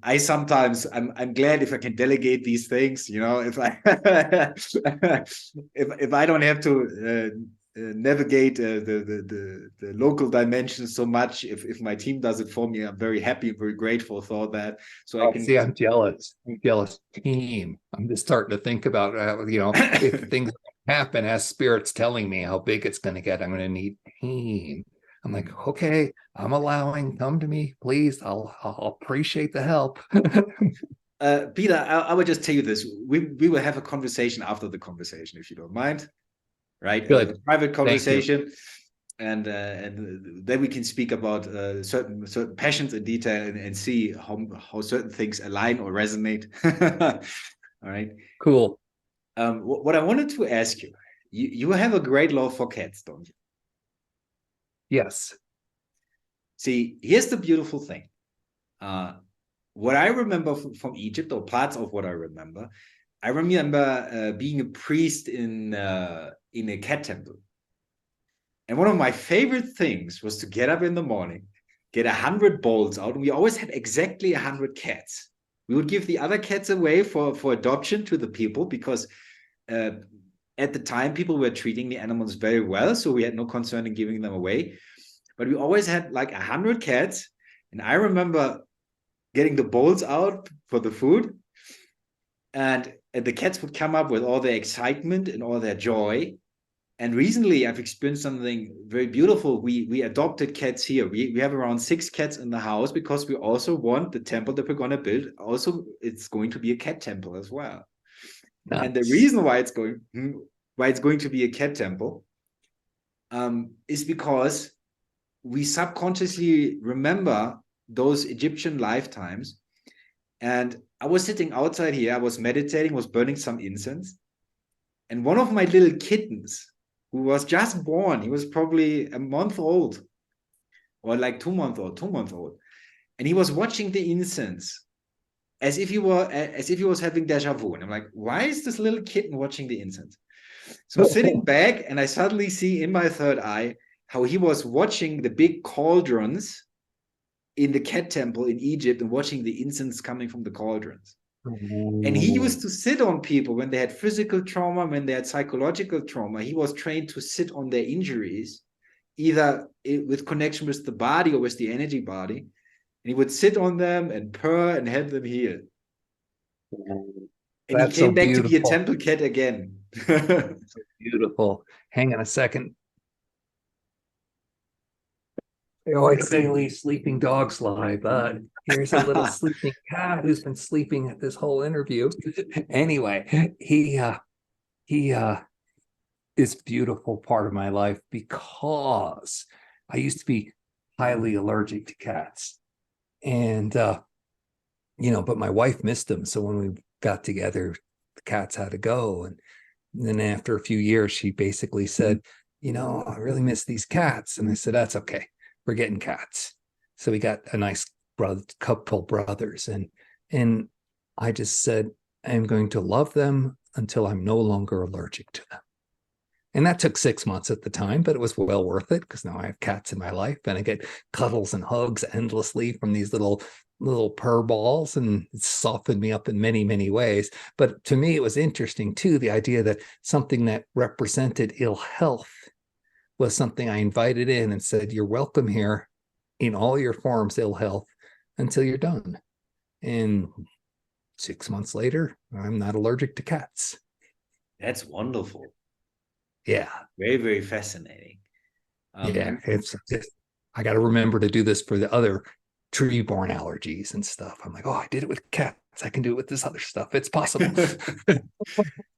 I'm glad if I can delegate these things, you know, if I if I don't have to navigate the local dimensions so much, if my team does it for me, I'm very happy and very grateful for that. So I can see. I'm jealous. Team. I'm just starting to think about you know, if things happen as spirit's telling me how big it's going to get, I'm going to need team. I'm like, okay, I'm allowing, come to me, please. I'll appreciate the help. Peter, I would just tell you this. We will have a conversation after the conversation, if you don't mind. Right? Good. A private conversation. And then we can speak about certain passions in detail and see how certain things align or resonate. All right. Cool. What I wanted to ask you, you have a great love for cats, don't you? Yes. See, here's the beautiful thing. What I remember from Egypt, or parts of what I remember being a priest in a cat temple. And one of my favorite things was to get up in the morning, get 100 bowls out, and we always had exactly 100 cats. We would give the other cats away for adoption to the people because at the time, people were treating the animals very well, so we had no concern in giving them away. But we always had like 100 cats, and I remember getting the bowls out for the food, and the cats would come up with all their excitement and all their joy. And recently, I've experienced something very beautiful. We adopted cats here. We have around 6 cats in the house because we also want the temple that we're going to build. Also, it's going to be a cat temple as well. Nice. And the reason why it's going to be a cat temple is because we subconsciously remember those Egyptian lifetimes. And I was sitting outside here, I was meditating, was burning some incense. And one of my little kittens, who was just born, he was probably a month old, or like 2 months old. And he was watching the incense as if he was having deja vu. And I'm like, why is this little kitten watching the incense? So I'm sitting back, and I suddenly see in my third eye how he was watching the big cauldrons in the cat temple in Egypt and watching the incense coming from the cauldrons. And he used to sit on people when they had physical trauma, when they had psychological trauma. He was trained to sit on their injuries, either with connection with the body or with the energy body. And he would sit on them and purr and help them heal. And he came back to be a temple cat again. Beautiful. Hang on a second. They always say leave sleeping dogs lie, but here's a little sleeping cat who's been sleeping at this whole interview. Anyway, he is a beautiful part of my life because I used to be highly allergic to cats. And, you know, but my wife missed them. So when we got together, the cats had to go. And then after a few years, she basically said, you know, I really miss these cats. And I said, that's okay. We're getting cats. So we got a nice couple brothers. And I just said, I'm going to love them until I'm no longer allergic to them. And that took 6 months at the time, but it was well worth it because now I have cats in my life and I get cuddles and hugs endlessly from these little purr balls, and it softened me up in many, many ways. But to me, it was interesting too, the idea that something that represented ill health was something I invited in and said, you're welcome here in all your forms, ill health, until you're done. And 6 months later, I'm not allergic to cats. That's wonderful. Yeah. Very, very fascinating. Yeah, I got to remember to do this for the other tree-borne allergies and stuff. I'm like, oh, I did it with cats. I can do it with this other stuff. It's possible.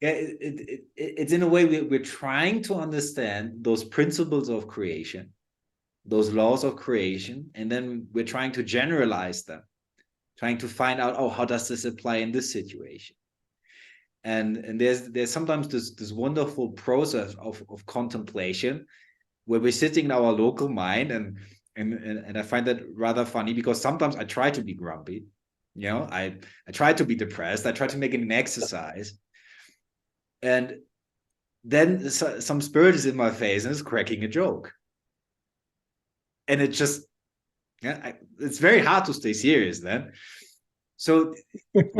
Yeah, it's in a way we're trying to understand those principles of creation, those laws of creation, and then we're trying to generalize them trying to find out, oh, how does this apply in this situation? And there's sometimes this wonderful process of contemplation where we're sitting in our local mind, and I find that rather funny, because sometimes I try to be grumpy, you know, I try to be depressed, I try to make it an exercise, and then some spirit is in my face and is cracking a joke, and it just, yeah, it's very hard to stay serious then. So it's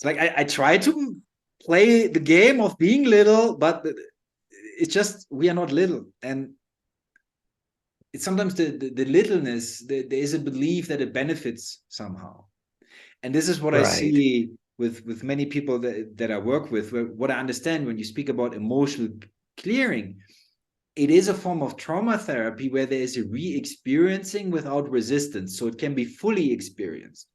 like I try to play the game of being little, but it's just, we are not little. And it's sometimes the littleness, there is a belief that it benefits somehow. And this is what I see with many people that I work with, where what I understand when you speak about emotional clearing, it is a form of trauma therapy where there is a re-experiencing without resistance. So it can be fully experienced.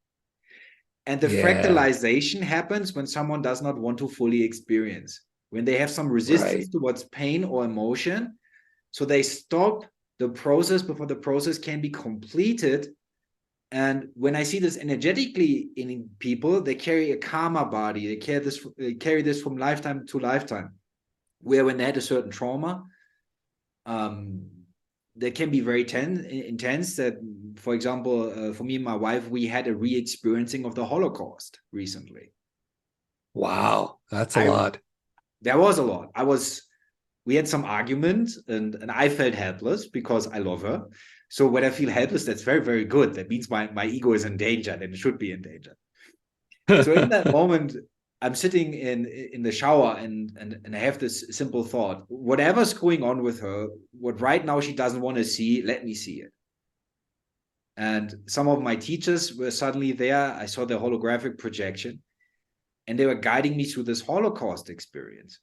And the fractalization happens when someone does not want to fully experience, when they have some resistance towards pain or emotion. So they stop the process before the process can be completed. And when I see this energetically in people, they carry a karma body. They carry this from lifetime to lifetime, where when they had a certain trauma, that can be very intense. That, for example, for me and my wife, we had a re-experiencing of the Holocaust recently. Wow, that's a lot. There was a lot. We had some argument, and I felt helpless because I love her. So when I feel helpless, that's very, very good. That means my ego is in danger, and it should be in danger. So in that moment, I'm sitting in the shower, and I have this simple thought: whatever's going on with her, what right now she doesn't want to see, let me see it. And some of my teachers were suddenly there. I saw the holographic projection, and they were guiding me through this Holocaust experience.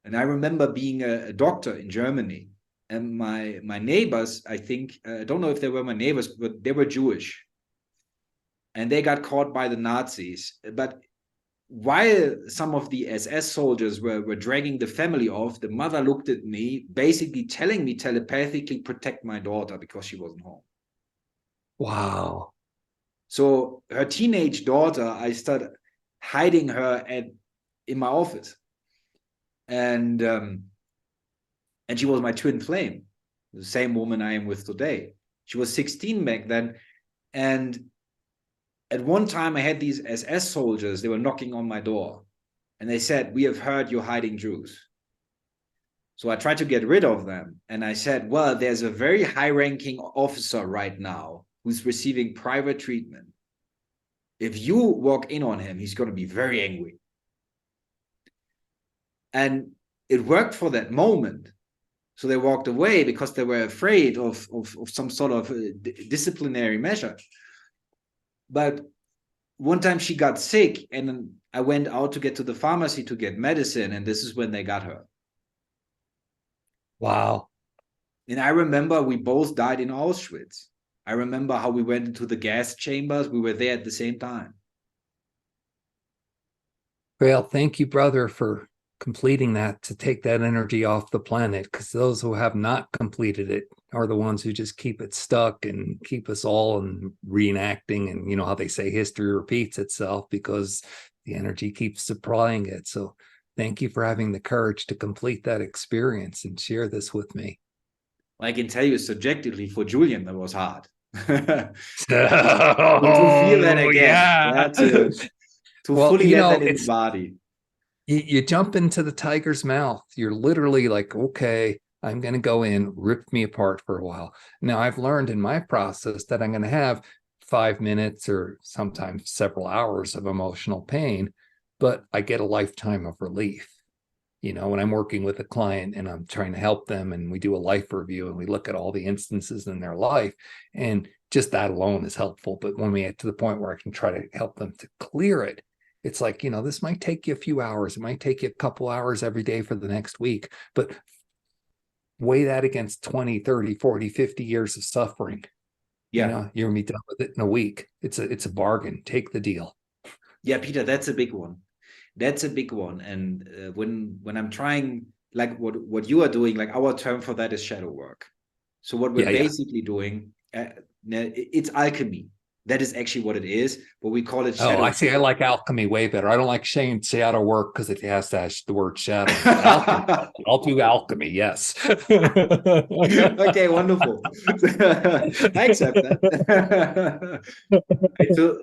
And I remember being a doctor in Germany, and my neighbors, I think, I don't know if they were my neighbors, but they were Jewish. And they got caught by the Nazis. But while some of the SS soldiers were dragging the family off, the mother looked at me, basically telling me telepathically, protect my daughter because she wasn't home. Wow. So her teenage daughter, I started hiding her in my office. And she was my twin flame, the same woman I am with today. She was 16 back then. And at one time I had these SS soldiers, they were knocking on my door, and they said, "We have heard you're hiding Jews." So I tried to get rid of them. And I said, well, there's a very high-ranking officer right now who's receiving private treatment. If you walk in on him, he's going to be very angry. And it worked for that moment. So they walked away because they were afraid of some sort of disciplinary measure. But one time she got sick, and I went out to get to the pharmacy to get medicine, and this is when they got her. Wow. And I remember we both died in Auschwitz. I remember how we went into the gas chambers. We were there at the same time. Well, thank you, brother, for completing that, to take that energy off the planet, because those who have not completed it are the ones who just keep it stuck and keep us all and reenacting. And you know how they say history repeats itself, because the energy keeps supplying it. So thank you for having the courage to complete that experience and share this with me. I can tell you subjectively, for Julian, that was hard. To feel that again. To fully let that in his body. You jump into the tiger's mouth. You're literally like, okay, I'm going to go in, rip me apart for a while. Now, I've learned in my process that I'm going to have 5 minutes or sometimes several hours of emotional pain, but I get a lifetime of relief. You know, when I'm working with a client and I'm trying to help them, and we do a life review and we look at all the instances in their life, and just that alone is helpful. But when we get to the point where I can try to help them to clear it, it's like, you know, this might take you a few hours. It might take you a couple hours every day for the next week, but weigh that against 20, 30, 40, 50 years of suffering. Yeah. You know, you're going to be done with it in a week. It's a bargain. Take the deal. Yeah, Peter, that's a big one. That's a big one. And when I'm trying, like what you are doing, like our term for that is shadow work. So what we're basically doing, It's alchemy. That is actually what it is, but we call it Oh, shadow. I see. I like alchemy way better. I don't like saying shadow work because it has that the word shadow. Alchemy. I'll do alchemy. Yes. Okay, wonderful. I accept that.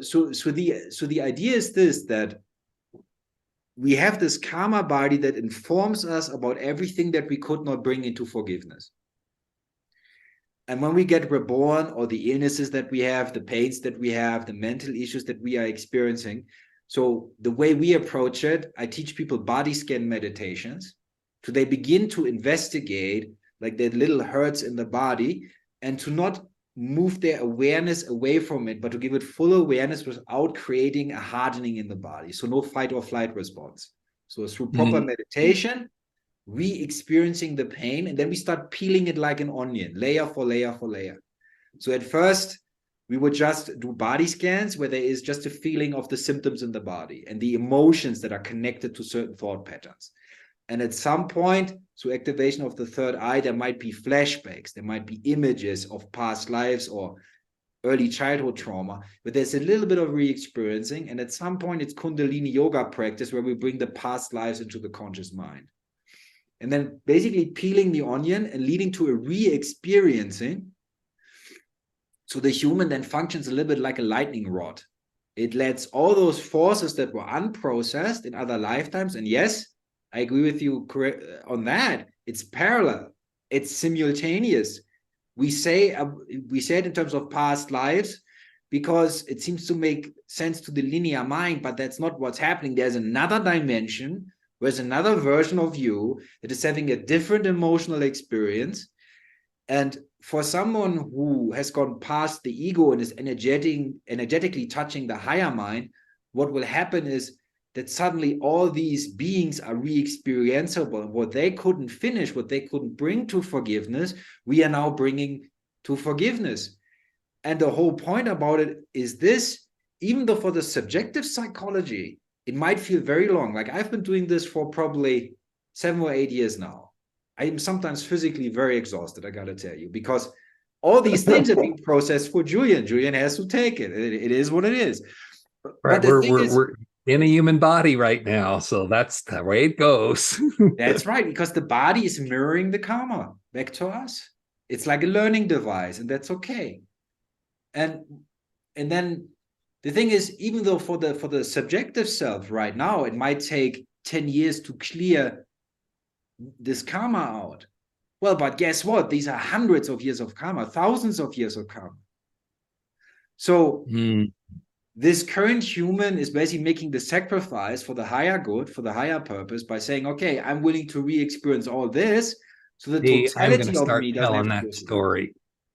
So the idea is this, that we have this karma body that informs us about everything that we could not bring into forgiveness. And when we get reborn, or the illnesses that we have, the pains that we have, the mental issues that we are experiencing, so the way we approach it, I teach people body scan meditations. So they begin to investigate like the little hurts in the body, and to not move their awareness away from it, but to give it full awareness without creating a hardening in the body. So no fight or flight response. So through proper meditation, re-experiencing the pain, and then we start peeling it like an onion, layer for layer for layer. So at first, we would just do body scans where there is just a feeling of the symptoms in the body and the emotions that are connected to certain thought patterns. And at some point, through activation of the third eye, there might be flashbacks, there might be images of past lives or early childhood trauma, but there's a little bit of re-experiencing. And at some point, it's Kundalini yoga practice where we bring the past lives into the conscious mind. And then basically peeling the onion and leading to a re-experiencing. So the human then functions a little bit like a lightning rod. It lets all those forces that were unprocessed in other lifetimes, and yes, I agree with you on that, it's parallel, it's simultaneous. We say it in terms of past lives because it seems to make sense to the linear mind, but that's not what's happening. There's another dimension, there's another version of you that is having a different emotional experience. And for someone who has gone past the ego and is energetically touching the higher mind, what will happen is that suddenly all these beings are re-experienceable. And what they couldn't finish, what they couldn't bring to forgiveness, we are now bringing to forgiveness. And the whole point about it is this, even though for the subjective psychology, it might feel very long. Like I've been doing this for probably 7 or 8 years now. I am sometimes physically very exhausted, I got to tell you, because all these things are being processed for Julian. Julian has to take it. It is what it is. Right. But We're in a human body right now. So that's the way it goes. That's right, because the body is mirroring the karma back to us. It's like a learning device, and that's okay. And then the thing is, even though for the subjective self right now, it might take 10 years to clear this karma out. Well, but guess what? These are hundreds of years of karma, thousands of years of karma. So this current human is basically making the sacrifice for the higher good, for the higher purpose, by saying, okay, I'm willing to re-experience all this. So the totality of me doesn't have to go through.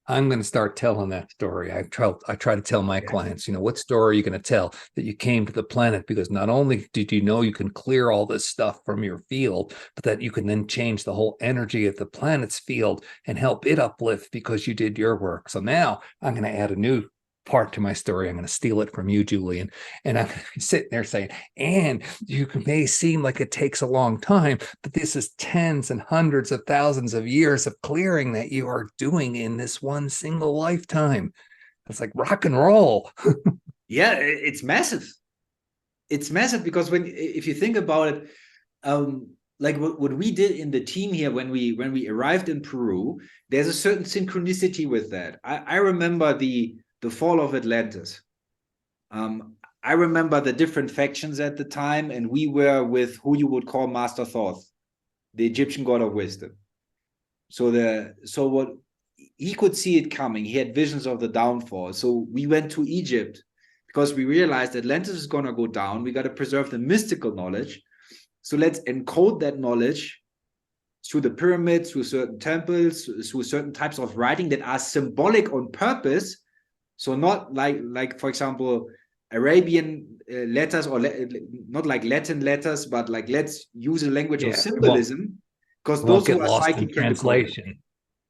I'm going to start telling that story. I try to tell my clients, what story are you going to tell that you came to the planet? Because not only did you know you can clear all this stuff from your field, but that you can then change the whole energy of the planet's field and help it uplift because you did your work. So now I'm going to add a new part to my story. I'm going to steal it from you, Julian. And I'm sitting there saying, and you may seem like it takes a long time, but this is tens and hundreds of thousands of years of clearing that you are doing in this one single lifetime. It's like rock and roll. Yeah, it's massive. It's massive because if you think about it, like what we did in the team here when we arrived in Peru, there's a certain synchronicity with that. I remember the fall of Atlantis. I remember the different factions at the time, and we were with who you would call Master Thoth, the Egyptian god of wisdom. So what he could see it coming. He had visions of the downfall. So we went to Egypt because we realized Atlantis is going to go down. We got to preserve the mystical knowledge. So let's encode that knowledge through the pyramids, through certain temples, through certain types of writing that are symbolic on purpose. So not like for example, Arabian letters, or not like Latin letters, but like let's use a language of symbolism, because those who are psychic can translation.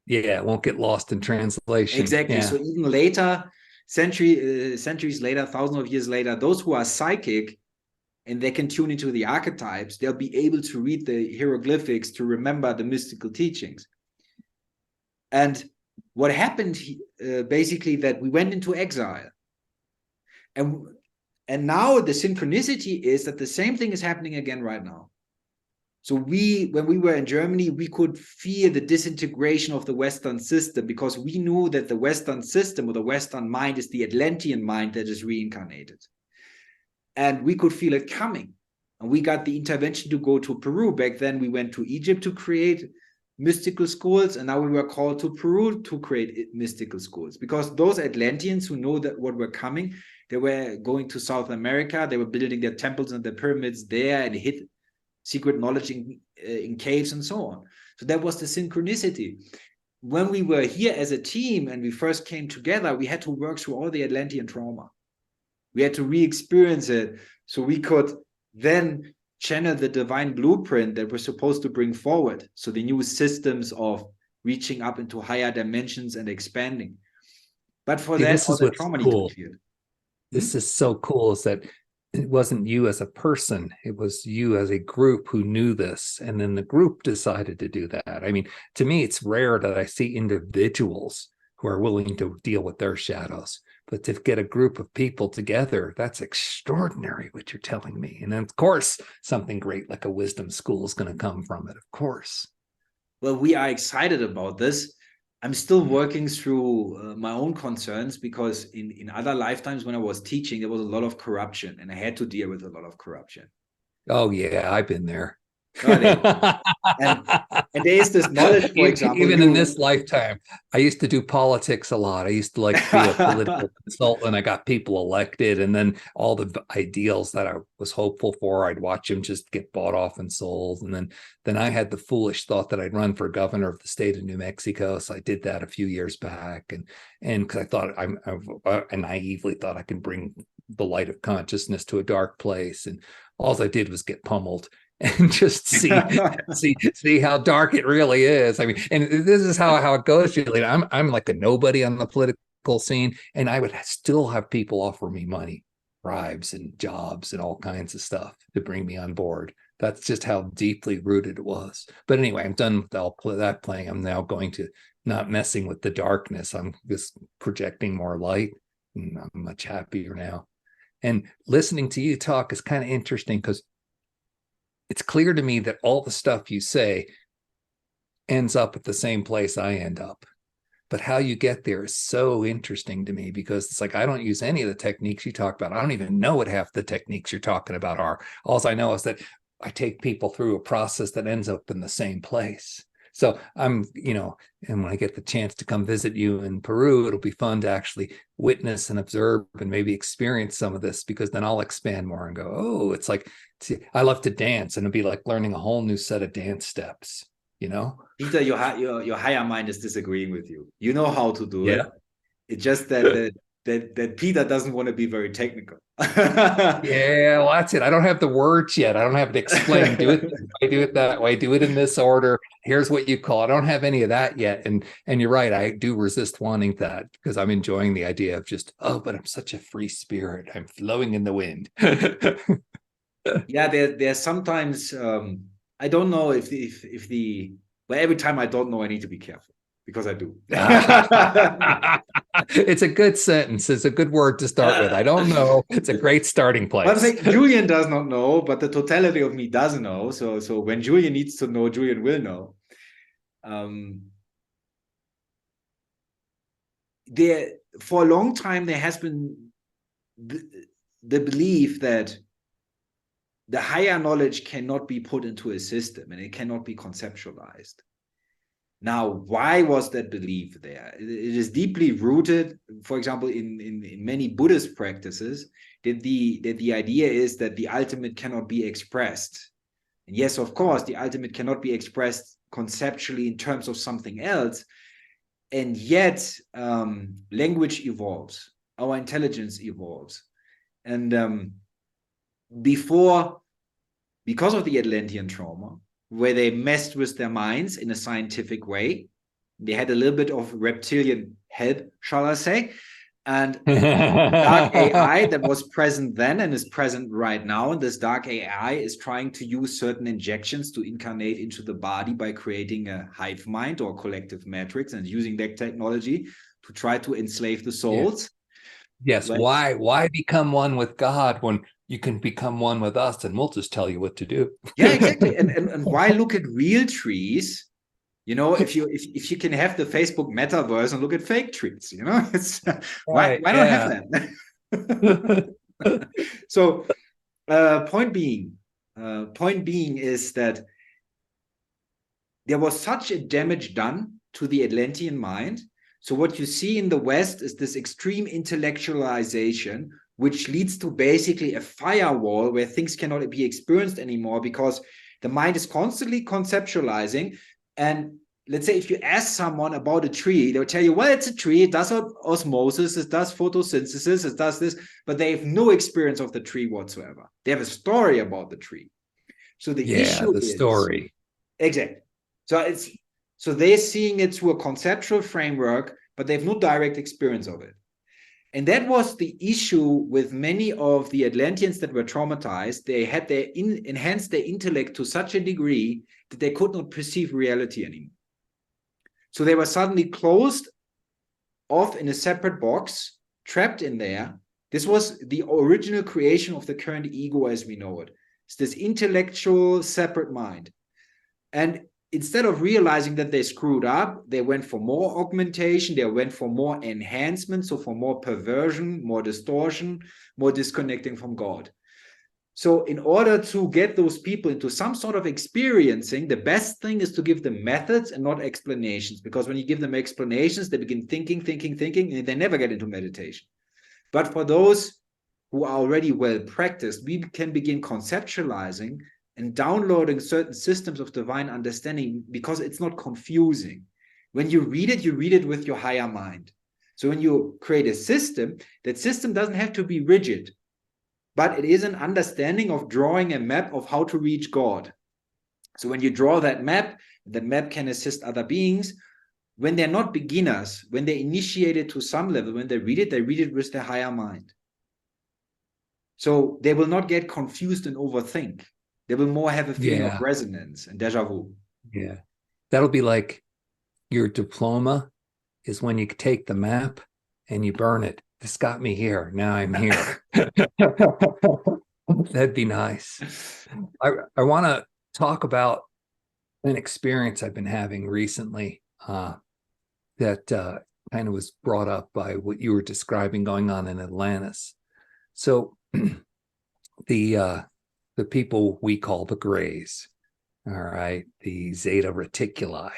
Yeah, it won't get lost in translation. Exactly. Yeah. So even later, centuries later, thousands of years later, those who are psychic and they can tune into the archetypes, they'll be able to read the hieroglyphics to remember the mystical teachings. And what happened basically that we went into exile. And now the synchronicity is that the same thing is happening again right now. So when we were in Germany, we could feel the disintegration of the Western system, because we knew that the Western system or the Western mind is the Atlantean mind that is reincarnated. And we could feel it coming. And we got the intervention to go to Peru. Back then we went to Egypt to create mystical schools, and now we were called to Peru to create mystical schools, because those Atlanteans who know that what were coming, they were going to South America, they were building their temples and their pyramids there and hid secret knowledge in caves and so on. So that was the synchronicity. When we were here as a team and we first came together, we had to work through all the Atlantean trauma. We had to re-experience it so we could then channel the divine blueprint that we're supposed to bring forward. So the new systems of reaching up into higher dimensions and expanding. But for that, all the trauma needs to be cleared. This is so cool, is that it wasn't you as a person, it was you as a group who knew this, and then the group decided to do that. I mean, to me, it's rare that I see individuals who are willing to deal with their shadows, but to get a group of people together, that's extraordinary what you're telling me. And then, of course, something great like a wisdom school is going to come from it, of course. Well, we are excited about this. I'm still working through my own concerns, because in other lifetimes when I was teaching, there was a lot of corruption, and I had to deal with a lot of corruption. Oh, yeah, I've been there. And there is this knowledge, for example. Even in this lifetime, I used to do politics a lot. I used to like be a political consultant. I got people elected, and then all the ideals that I was hopeful for, I'd watch them just get bought off and sold. And then I had the foolish thought that I'd run for governor of the state of New Mexico. So I did that a few years back, and because I thought I naively thought I could bring the light of consciousness to a dark place, and all I did was get pummeled. And just see how dark it really is. I mean, and this is how it goes, Julian. I'm like a nobody on the political scene, and I would still have people offer me money, bribes, and jobs, and all kinds of stuff to bring me on board. That's just how deeply rooted it was. But anyway, I'm done with all that playing. I'm now going to not messing with the darkness. I'm just projecting more light, and I'm much happier now. And listening to you talk is kind of interesting, because it's clear to me that all the stuff you say ends up at the same place I end up. But how you get there is so interesting to me, because it's like I don't use any of the techniques you talk about. I don't even know what half the techniques you're talking about are. All I know is that I take people through a process that ends up in the same place. So I'm, and when I get the chance to come visit you in Peru, it'll be fun to actually witness and observe and maybe experience some of this, because then I'll expand more and go, oh, it's like, I love to dance, and it'll be like learning a whole new set of dance steps, Peter, your higher mind is disagreeing with you. You know how to do it. It's just that Peter doesn't want to be very technical. Yeah, well, that's it. I don't have the words yet. I don't have to explain. Do it this way, do it that way, do it in this order. Here's what you call it. I don't have any of that yet. And you're right. I do resist wanting that, because I'm enjoying the idea of just, but I'm such a free spirit. I'm flowing in the wind. Yeah, there's sometimes I don't know if but every time I don't know, I need to be careful, because I do. It's a good sentence. It's a good word to start with. I don't know. It's a great starting place. I think Julian does not know, but the totality of me does know. So when Julian needs to know, Julian will know. For a long time, there has been the belief that the higher knowledge cannot be put into a system, and it cannot be conceptualized. Now, why was that belief there? It is deeply rooted, for example, in many Buddhist practices, that the idea is that the ultimate cannot be expressed. And yes, of course, the ultimate cannot be expressed conceptually in terms of something else. And yet, language evolves, our intelligence evolves. And because of the Atlantean trauma, where they messed with their minds in a scientific way, they had a little bit of reptilian help, shall I say. And dark AI that was present then and is present right now, and this dark AI is trying to use certain injections to incarnate into the body by creating a hive mind or collective matrix, and using that technology to try to enslave the souls. Yes. Why become one with God when you can become one with us, and we'll just tell you what to do? Yeah, exactly. And why look at real trees? You know, if you can have the Facebook metaverse and look at fake trees, you know, it's why don't have that? So point being is that there was such a damage done to the Atlantean mind. So what you see in the West is this extreme intellectualization, which leads to basically a firewall where things cannot be experienced anymore because the mind is constantly conceptualizing. And let's say if you ask someone about a tree, they'll tell you, well, it's a tree, it does osmosis, it does photosynthesis, it does this, but they have no experience of the tree whatsoever. They have a story about the tree. So the issue is story. Exactly. So they're seeing it through a conceptual framework, but they have no direct experience of it. And that was the issue with many of the Atlanteans that were traumatized. They had enhanced their intellect to such a degree that they could not perceive reality anymore. So they were suddenly closed off in a separate box, trapped in there. This was the original creation of the current ego as we know it. It's this intellectual separate mind. And instead of realizing that they screwed up, they went for more augmentation, they went for more enhancement, so for more perversion, more distortion, more disconnecting from God. So in order to get those people into some sort of experiencing, the best thing is to give them methods and not explanations, because when you give them explanations, they begin thinking, and they never get into meditation. But for those who are already well practiced, we can begin conceptualizing and downloading certain systems of divine understanding because it's not confusing. When you read it with your higher mind. So when you create a system, that system doesn't have to be rigid, but it is an understanding of drawing a map of how to reach God. So when you draw that map can assist other beings. When they're not beginners, when they initiate it to some level, when they read it with their higher mind. So they will not get confused and overthink. They will more have a feeling of resonance and déjà vu. Yeah. That'll be like your diploma is when you take the map and you burn it. This got me here. Now I'm here. That'd be nice. I want to talk about an experience I've been having recently that kind of was brought up by what you were describing going on in Atlantis. So the people we call the Greys, all right, the Zeta Reticuli.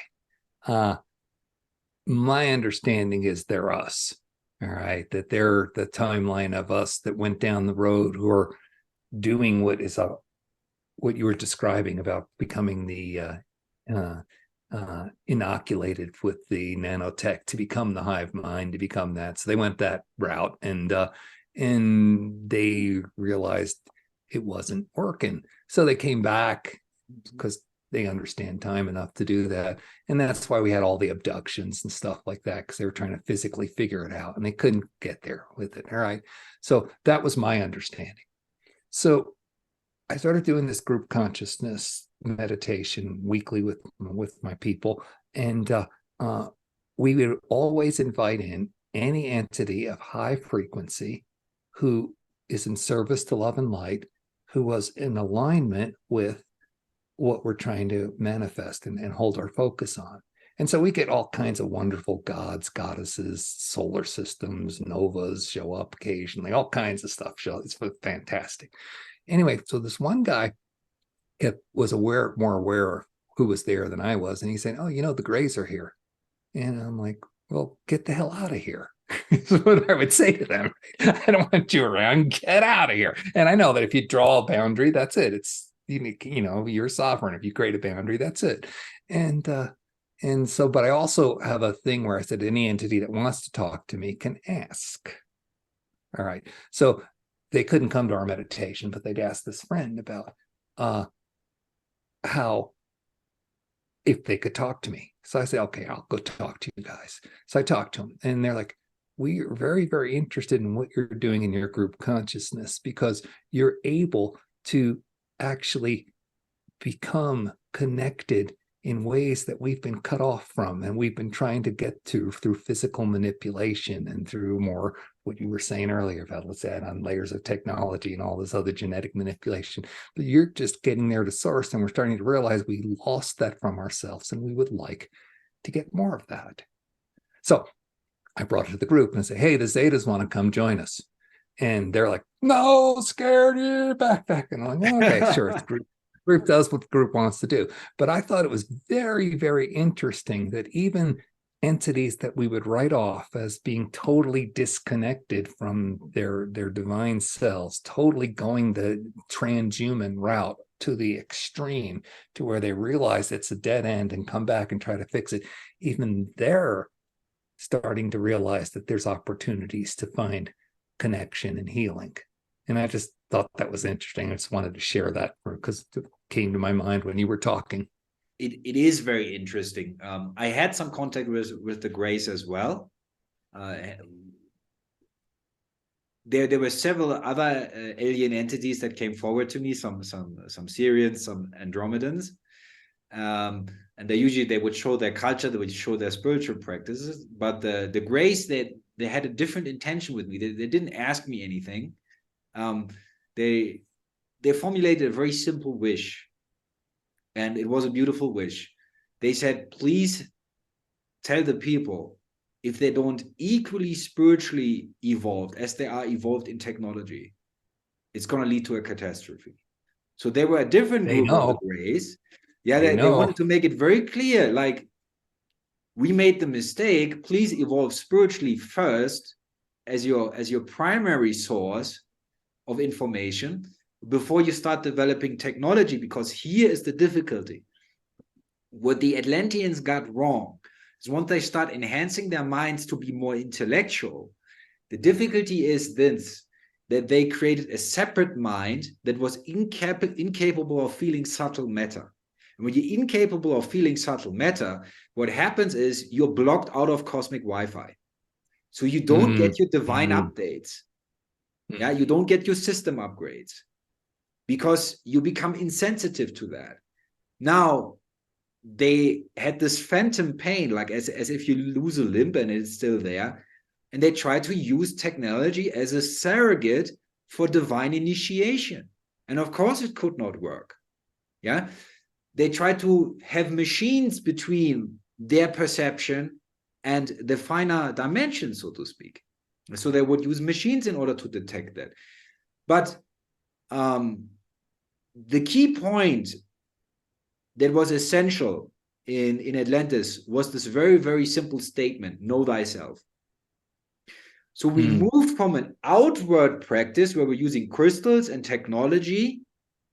My understanding is they're us, all right, that they're the timeline of us that went down the road who are doing what you were describing about becoming the inoculated with the nanotech to become the hive mind, to become that. So they went that route, and they realized it wasn't working. So they came back because they understand time enough to do that. And that's why we had all the abductions and stuff like that, because they were trying to physically figure it out and they couldn't get there with it. All right. So that was my understanding. So I started doing this group consciousness meditation weekly with my people. And we would always invite in any entity of high frequency who is in service to love and light, who was in alignment with what we're trying to manifest and hold our focus on. And so we get all kinds of wonderful gods, goddesses, solar systems, novas show up occasionally, all kinds of stuff. It's fantastic. Anyway, so this one guy was more aware of who was there than I was. And he said, oh, the Greys are here. And I'm like, well, get the hell out of here. That's what I would say to them. I don't want you around. Get out of here. And I know that if you draw a boundary, that's it. It's, you're sovereign. If you create a boundary, that's it. And so, but I also have a thing where I said any entity that wants to talk to me can ask. All right. So they couldn't come to our meditation, but they'd ask this friend about how, if they could talk to me. So I say, okay, I'll go talk to you guys. So I talked to them and they're like, we are very, very interested in what you're doing in your group consciousness, because you're able to actually become connected in ways that we've been cut off from, and we've been trying to get to through physical manipulation and through more what you were saying earlier about, let's add on layers of technology and all this other genetic manipulation. But you're just getting there to source, and we're starting to realize we lost that from ourselves, and we would like to get more of that. So I brought it to the group and I said, hey, the Zetas want to come join us. And they're like, no, scared, you back. And I'm like, okay, sure. The group does what the group wants to do. But I thought it was very, very interesting that even entities that we would write off as being totally disconnected from their divine selves, totally going the transhuman route to the extreme, to where they realize it's a dead end and come back and try to fix it, even they're starting to realize that there's opportunities to find connection and healing. And I just thought that was interesting. I just wanted to share that because it came to my mind when you were talking. It is very interesting. I had some contact with the Grays as well. There were several other alien entities that came forward to me, some Syrians, some Andromedans. And they would show their culture, they would show their spiritual practices. But the Grays, they had a different intention with me. They didn't ask me anything. They formulated a very simple wish, and it was a beautiful wish. They said, please tell the people, if they don't equally spiritually evolved as they are evolved in technology, it's going to lead to a catastrophe. So they were a different group of the Grays. Yeah, they wanted to make it very clear, like, we made the mistake, please evolve spiritually first as your primary source of information before you start developing technology, because here is the difficulty. What the Atlanteans got wrong is once they start enhancing their minds to be more intellectual, the difficulty is this, that they created a separate mind that was incapable of feeling subtle matter. And when you're incapable of feeling subtle matter, what happens is you're blocked out of cosmic Wi-Fi. So you don't get your divine updates. Yeah, you don't get your system upgrades because you become insensitive to that. Now, they had this phantom pain, like as if you lose a limb and it's still there. And they try to use technology as a surrogate for divine initiation. And of course, it could not work. Yeah. They try to have machines between their perception and the finer dimension, so to speak. So they would use machines in order to detect that. But the key point that was essential in Atlantis was this very, very simple statement, know thyself. So we moved from an outward practice where we're using crystals and technology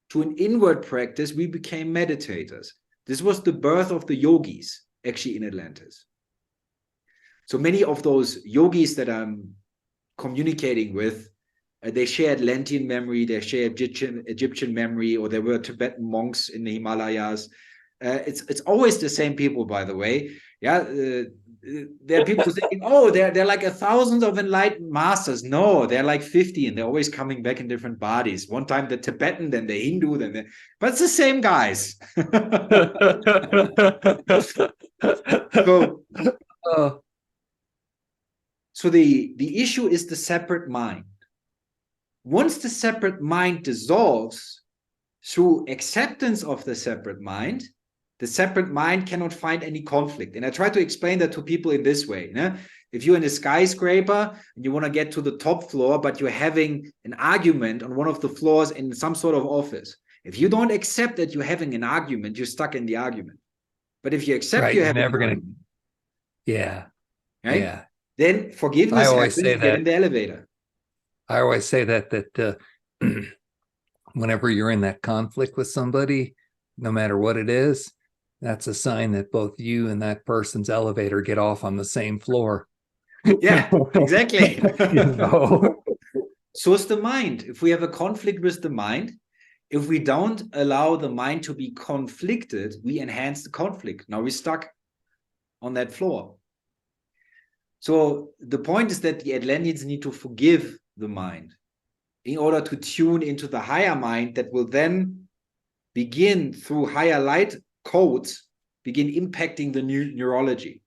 to an inward practice. We became meditators. This was the birth of the yogis, actually, in Atlantis. So many of those yogis that I'm communicating with, they share Atlantean memory, they share Egyptian memory, or there were Tibetan monks in the Himalayas. It's always the same people, by the way. Yeah, there are people saying, oh, they're like 1,000 of enlightened masters. No, they're like 50, and they're always coming back in different bodies. One time the Tibetan, then the Hindu, but it's the same guys. So the issue is the separate mind. Once the separate mind dissolves through acceptance of the separate mind cannot find any conflict. And I try to explain that to people in this way. If you're in a skyscraper and you want to get to the top floor, but you're having an argument on one of the floors in some sort of office, if you don't accept that you're having an argument, you're stuck in the argument. But if you accept you're having an argument, right? Then forgiveness happens, get in the elevator. I always say that whenever you're in that conflict with somebody, no matter what it is, that's a sign that both you and that person's elevator get off on the same floor. Yeah, exactly. So is the mind. If we have a conflict with the mind, if we don't allow the mind to be conflicted, we enhance the conflict. Now we're stuck on that floor. So the point is that the Atlanteans need to forgive the mind in order to tune into the higher mind that will then begin through higher light codes, begin impacting the neurology.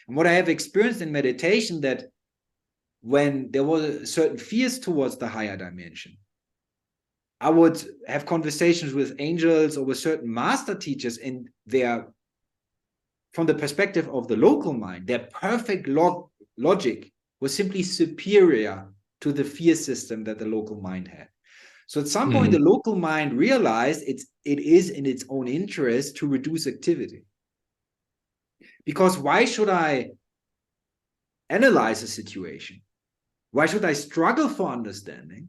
And what I have experienced in meditation, that when there was certain fears towards the higher dimension, I would have conversations with angels or with certain master teachers, and from the perspective of the local mind, their perfect logic was simply superior to the fear system that the local mind had. So at some point, the local mind realized it is in its own interest to reduce activity. Because why should I analyze a situation? Why should I struggle for understanding?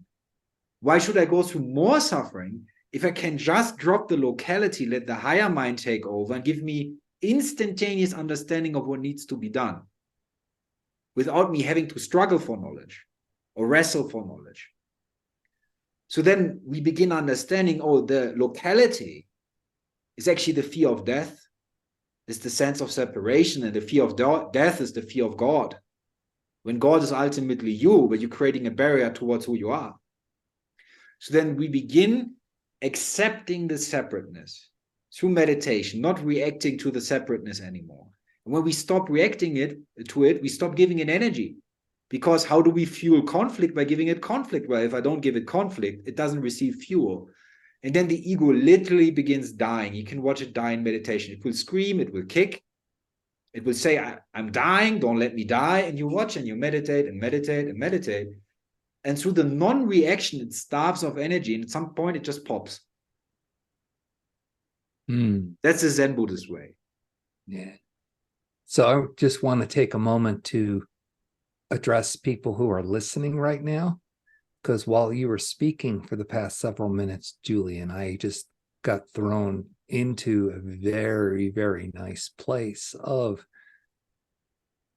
Why should I go through more suffering if I can just drop the locality, let the higher mind take over and give me instantaneous understanding of what needs to be done without me having to struggle for knowledge or wrestle for knowledge? So then we begin understanding, oh, the locality is actually the fear of death. It's the sense of separation, and the fear of death is the fear of God. When God is ultimately you, but you're creating a barrier towards who you are. So then we begin accepting the separateness through meditation, not reacting to the separateness anymore. And when we stop reacting to it, we stop giving it energy. Because how do we fuel conflict? By giving it conflict. Well, if I don't give it conflict, it doesn't receive fuel. And then the ego literally begins dying. You can watch it die in meditation. It will scream, it will kick. It will say, I'm dying, don't let me die. And you watch and you meditate and meditate and meditate. And through the non-reaction, it starves of energy. And at some point, it just pops. That's the Zen Buddhist way. Yeah. So I just want to take a moment to address people who are listening right now, because while you were speaking for the past several minutes, Julian, I just got thrown into a very, very nice place of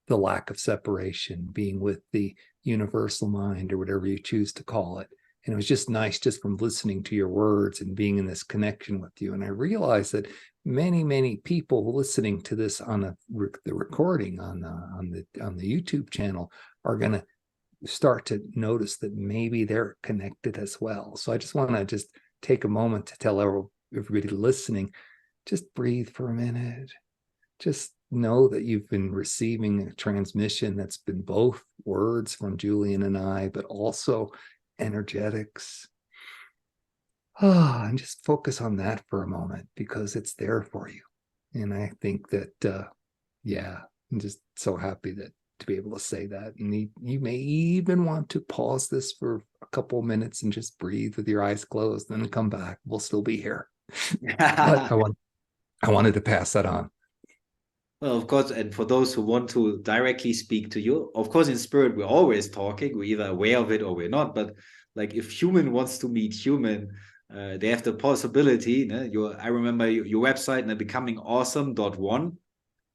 the lack of separation, being with the universal mind or whatever you choose to call it. And it was just nice just from listening to your words and being in this connection with you. And I realized that many, many people listening to this on the recording on the YouTube channel are going to start to notice that maybe they're connected as well. So I just want to just take a moment to tell everybody listening, just breathe for a minute. Just know that you've been receiving a transmission that's been both words from Julian and I, but also energetics. And just focus on that for a moment, because it's there for you. And I think that, I'm just so happy to be able to say that. And you may even want to pause this for a couple of minutes and just breathe with your eyes closed, and then come back. We'll still be here. But I wanted to pass that on. Well, of course, and for those who want to directly speak to you, of course, in spirit, we're always talking. We're either aware of it or we're not. But like, if human wants to meet human, they have the possibility. I remember your website, becomingawesome.one.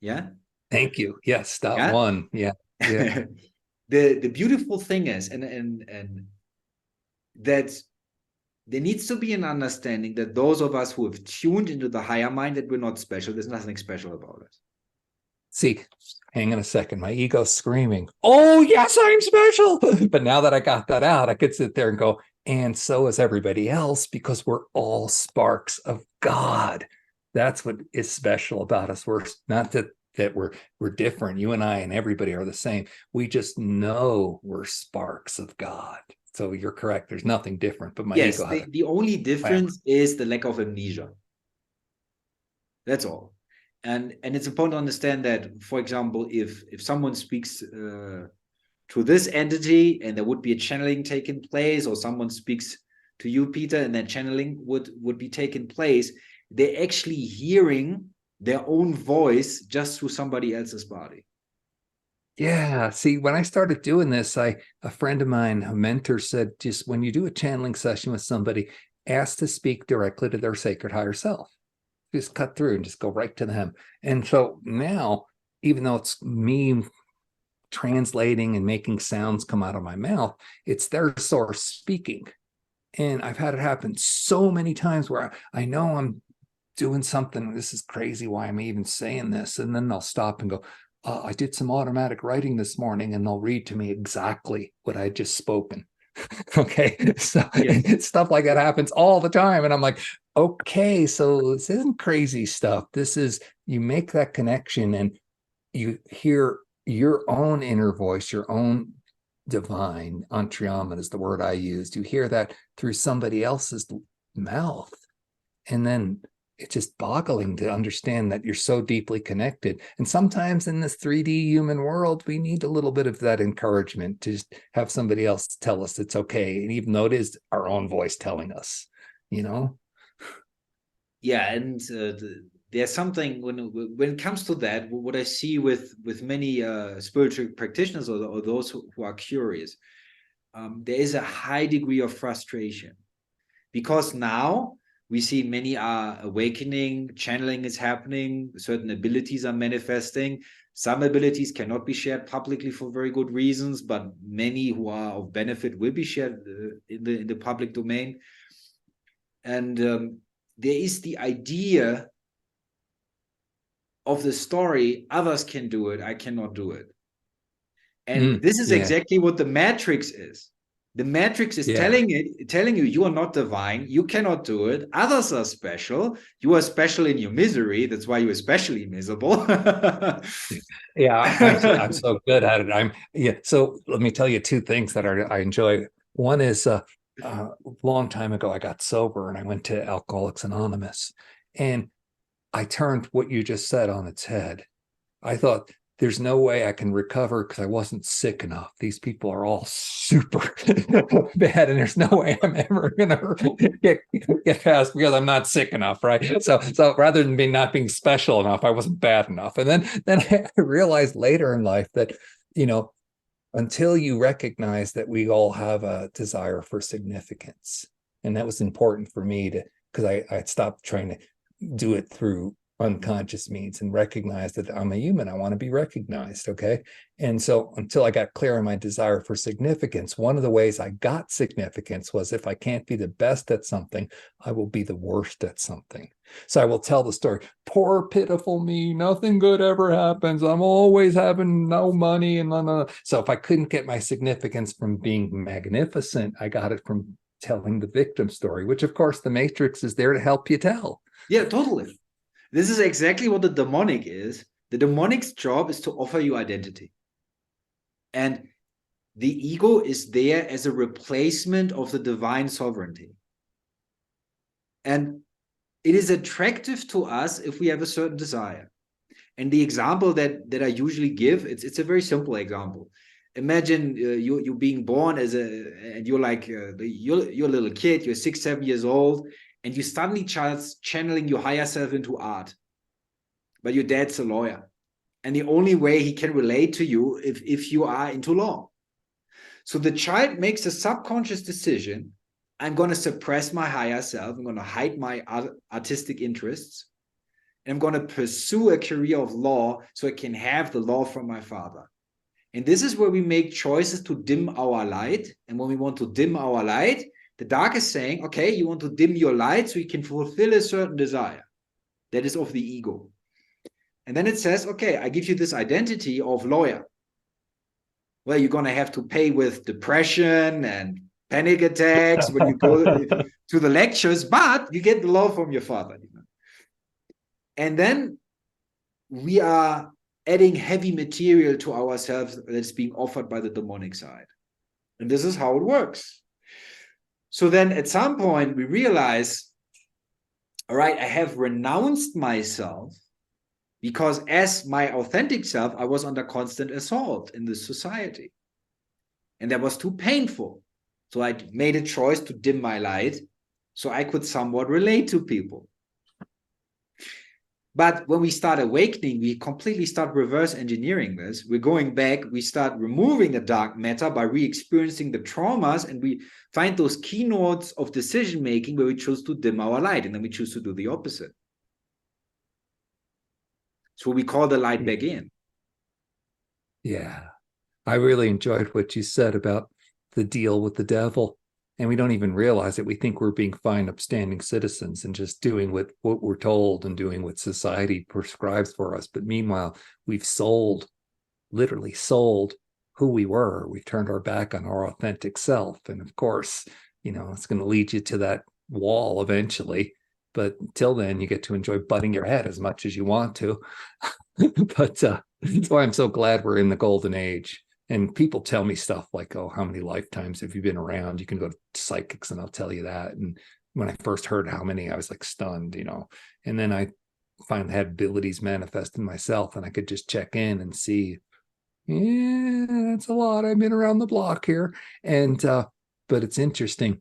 Yeah. Thank you. Yes, .1. Yeah. Yeah. The beautiful thing is, and that there needs to be an understanding that those of us who have tuned into the higher mind, that we're not special. There's nothing special about us. See, hang on a second. My ego's screaming, oh, yes, I'm special. But now that I got that out, I could sit there and go, and so is everybody else, because we're all sparks of God. That's what is special about us. We're not that we're different. You and I and everybody are the same. We just know we're sparks of God. So you're correct. There's nothing different. But my ego. The only difference is the lack of amnesia. That's all. And it's important to understand that, for example, if someone speaks to this entity and there would be a channeling taking place, or someone speaks to you, Peter, and then channeling would be taking place, they're actually hearing their own voice just through somebody else's body. Yeah. See, when I started doing this, a friend of mine, a mentor, said, just when you do a channeling session with somebody, ask to speak directly to their sacred higher self. Just cut through and just go right to them. And so now, even though it's me translating and making sounds come out of my mouth, it's their source speaking. And I've had it happen so many times where I know I'm doing something, this is crazy, why I'm even saying this, and then they'll stop and go, I did some automatic writing this morning, and they'll read to me exactly what I just spoken. Okay. So stuff like that happens all the time. And I'm like, okay, so this isn't crazy stuff. This is, you make that connection and you hear your own inner voice, your own divine, antriyaman is the word I used. You hear that through somebody else's mouth. And then it's just boggling to understand that you're so deeply connected. And sometimes in this 3D human world, we need a little bit of that encouragement to just have somebody else tell us it's okay. And even though it is our own voice telling us, you know? Yeah, and there's something when it comes to that, what I see with many spiritual practitioners or those who are curious, there is a high degree of frustration, because now we see many are awakening, channeling is happening, certain abilities are manifesting. Some abilities cannot be shared publicly for very good reasons, but many who are of benefit will be shared in the public domain. And there is the idea of the story, others can do it, I cannot do it. And this is exactly what the matrix is. The matrix is telling you, you are not divine, you cannot do it, others are special, you are special in your misery, that's why you're especially miserable. I'm so good at it. So let me tell you two things that I enjoy. One is a long time ago, I got sober and I went to Alcoholics Anonymous, and I turned what you just said on its head. I thought, there's no way I can recover because I wasn't sick enough. These people are all super bad, and there's no way I'm ever going to get past because I'm not sick enough, right? So rather than not being special enough, I wasn't bad enough. And then I realized later in life that, until you recognize that we all have a desire for significance, and that was important for me because I stopped trying to do it through unconscious means and recognize that I'm a human. I want to be recognized. Okay. And so until I got clear on my desire for significance, one of the ways I got significance was, if I can't be the best at something, I will be the worst at something. So I will tell the story, poor, pitiful me, nothing good ever happens. I'm always having no money and no. So if I couldn't get my significance from being magnificent, I got it from telling the victim story, which of course the matrix is there to help you tell. Yeah, totally. This is exactly what the demonic is. The demonic's job is to offer you identity. And the ego is there as a replacement of the divine sovereignty. And it is attractive to us if we have a certain desire. And the example that I usually give, it's a very simple example. Imagine you being born and you're like, you're a little kid, you're 6, 7 years old, and you suddenly start channeling your higher self into art. But your dad's a lawyer. And the only way he can relate to you if you are into law. So the child makes a subconscious decision. I'm going to suppress my higher self. I'm going to hide my artistic interests. And I'm going to pursue a career of law so I can have the law from my father. And this is where we make choices to dim our light. And when we want to dim our light, the dark is saying, okay, you want to dim your light so you can fulfill a certain desire. That is of the ego. And then it says, okay, I give you this identity of lawyer. Well, you're going to have to pay with depression and panic attacks when you go to the lectures, but you get the law from your father. And then we are adding heavy material to ourselves that's being offered by the demonic side. And this is how it works. So then at some point we realize, all right, I have renounced myself, because as my authentic self, I was under constant assault in this society. And that was too painful. So I made a choice to dim my light so I could somewhat relate to people. But when we start awakening, we completely start reverse engineering this. We're going back, we start removing the dark matter by re-experiencing the traumas, and we find those keynotes of decision-making where we choose to dim our light, and then we choose to do the opposite. So we call the light back in. Yeah. I really enjoyed what you said about the deal with the devil. and we don't even realize it. We think we're being fine, upstanding citizens and just doing what we're told and doing what society prescribes for us. But meanwhile, we've literally sold who we were. We've turned our back on our authentic self. And of course, it's going to lead you to that wall eventually. But until then, you get to enjoy butting your head as much as you want to. But that's why I'm so glad we're in the golden age. And people tell me stuff like, oh, how many lifetimes have you been around? You can go to psychics and I'll tell you that. And when I first heard how many, I was like stunned, And then I finally had abilities manifest in myself, and I could just check in and see, yeah, that's a lot. I've been around the block here. And but it's interesting,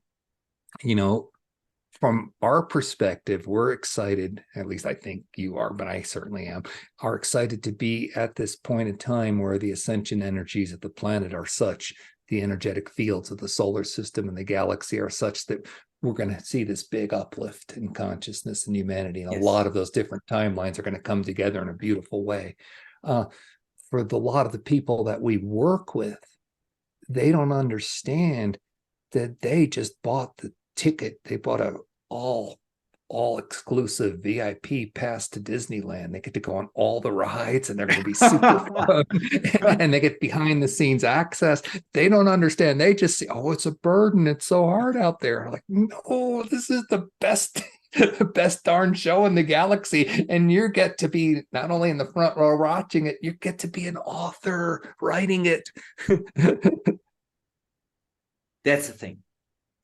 from our perspective, we're excited, at least I think you are, but I certainly am, are excited to be at this point in time where the ascension energies of the planet are such, the energetic fields of the solar system and the galaxy are such that we're going to see this big uplift in consciousness and humanity. And a lot of those different timelines are going to come together in a beautiful way. For a lot of the people that we work with, they don't understand that they just bought the ticket. They bought a all exclusive VIP pass to Disneyland. They get to go on all the rides, and they're going to be super fun. And they get behind the scenes access. They don't understand. They just see, oh, it's a burden. It's so hard out there. Like, no, this is the best darn show in the galaxy. And you get to be not only in the front row watching it, you get to be an author writing it. That's the thing.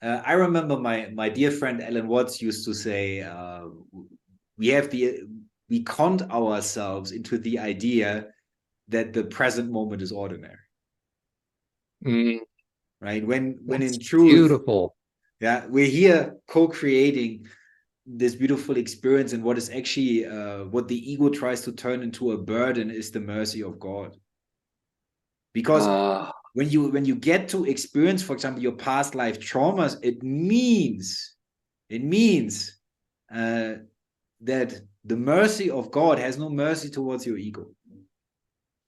I remember my dear friend Alan Watts used to say, we conned ourselves into the idea that the present moment is ordinary. Right? When in truth, beautiful. Yeah, we're here co-creating this beautiful experience, and what is actually what the ego tries to turn into a burden is the mercy of God. Because when you get to experience, for example, your past life traumas, it means that the mercy of God has no mercy towards your ego,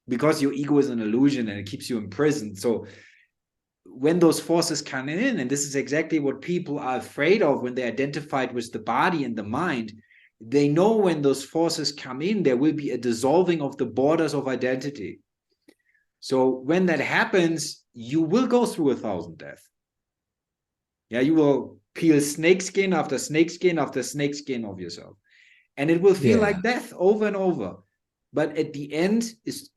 because your ego is an illusion and it keeps you imprisoned. So when those forces come in, and this is exactly what people are afraid of when they're identified with the body and the mind, they know when those forces come in, there will be a dissolving of the borders of identity. So when that happens, you will go through 1,000 deaths. Yeah, you will peel snakeskin after snakeskin after snakeskin of yourself. And it will feel like death over and over. But at the end is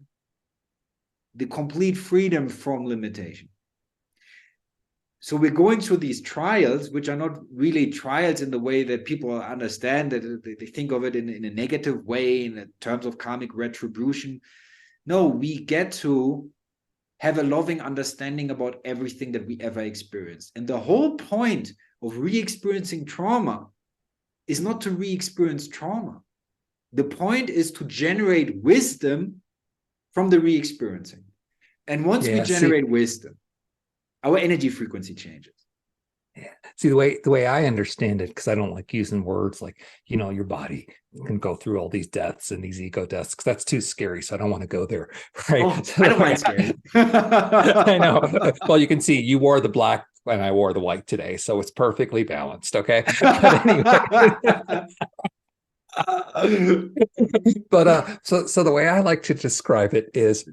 the complete freedom from limitation. So we're going through these trials, which are not really trials in the way that people understand, that they think of it in a negative way, in terms of karmic retribution. No, we get to have a loving understanding about everything that we ever experienced. And the whole point of re-experiencing trauma is not to re-experience trauma. The point is to generate wisdom from the re-experiencing. And once we generate wisdom, our energy frequency changes. Yeah. See, the way I understand it, because I don't like using words like, your body can go through all these deaths and these ego deaths, because that's too scary. So I don't want to go there. Right. Oh, so I don't mind scary. I know. Well, you can see you wore the black and I wore the white today. So it's perfectly balanced. Okay. But anyway. But so the way I like to describe it is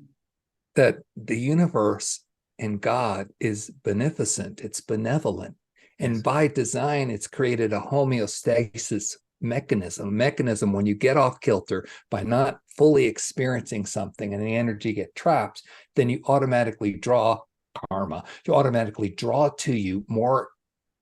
that the universe and God is beneficent. It's benevolent. And by design, it's created a homeostasis mechanism when you get off kilter by not fully experiencing something and the energy get trapped, then you automatically draw karma. You automatically draw to you more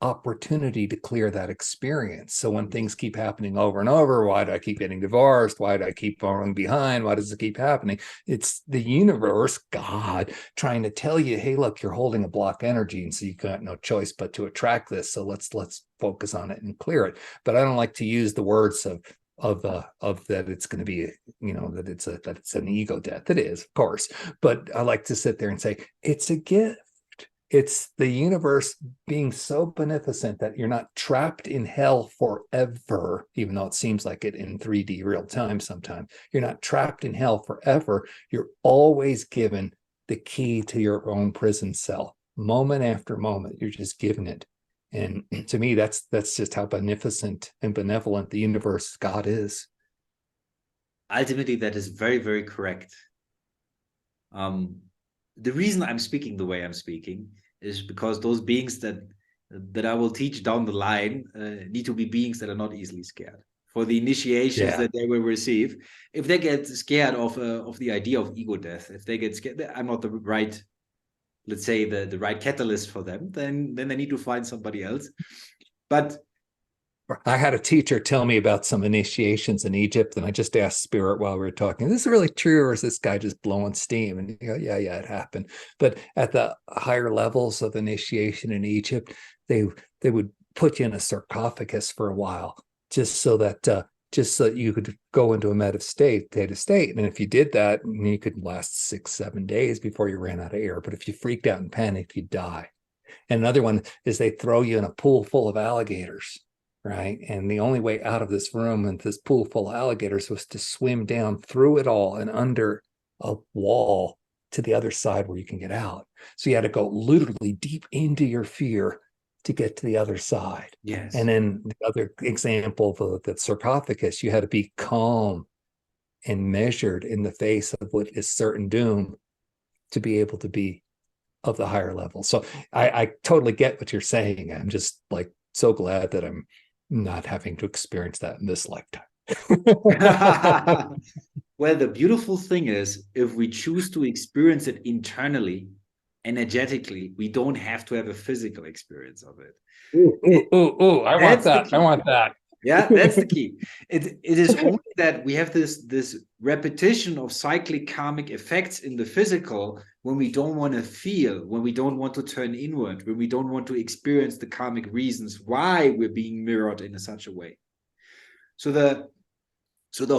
opportunity to clear that experience. So when things keep happening over and over, why do I keep getting divorced? Why do I keep falling behind? Why does it keep happening? It's the universe, God, trying to tell you, hey, look, you're holding a block energy, and so you got no choice but to attract this. So let's focus on it and clear it. But I don't like to use the words of that it's going to be, that it's an ego death. It is, of course, but I like to sit there and say it's a gift. It's the universe being so beneficent that you're not trapped in hell forever, even though it seems like it in 3D real time sometimes. You're not trapped in hell forever. You're always given the key to your own prison cell. Moment after moment, you're just given it. And to me, that's just how beneficent and benevolent the universe, God is. Ultimately, that is very, very correct. The reason I'm speaking the way I'm speaking is because those beings that I will teach down the line need to be beings that are not easily scared. For the initiations that they will receive, if they get scared of the idea of ego death, if they get scared, I'm not the right, let's say, the right catalyst for them, then they need to find somebody else. But I had a teacher tell me about some initiations in Egypt, and I just asked Spirit while we were talking, is this really true, or is this guy just blowing steam? And you go, yeah, it happened. But at the higher levels of initiation in Egypt, they would put you in a sarcophagus for a while, just so that you could go into a theta state. And if you did that, you could last 6-7 days before you ran out of air. But if you freaked out and panicked, you'd die. And another one is they throw you in a pool full of alligators. Right. And the only way out of this room and this pool full of alligators was to swim down through it all and under a wall to the other side where you can get out. So you had to go literally deep into your fear to get to the other side. Yes. And then the other example of the sarcophagus, you had to be calm and measured in the face of what is certain doom to be able to be of the higher level. So I totally get what you're saying. I'm just like so glad that I'm not having to experience that in this lifetime. Well, the beautiful thing is, if we choose to experience it internally, energetically, we don't have to have a physical experience of it. I want that. Yeah, that's the key. It is only that we have this repetition of cyclic karmic effects in the physical when we don't want to feel, when we don't want to turn inward, when we don't want to experience the karmic reasons why we're being mirrored in such a way. So the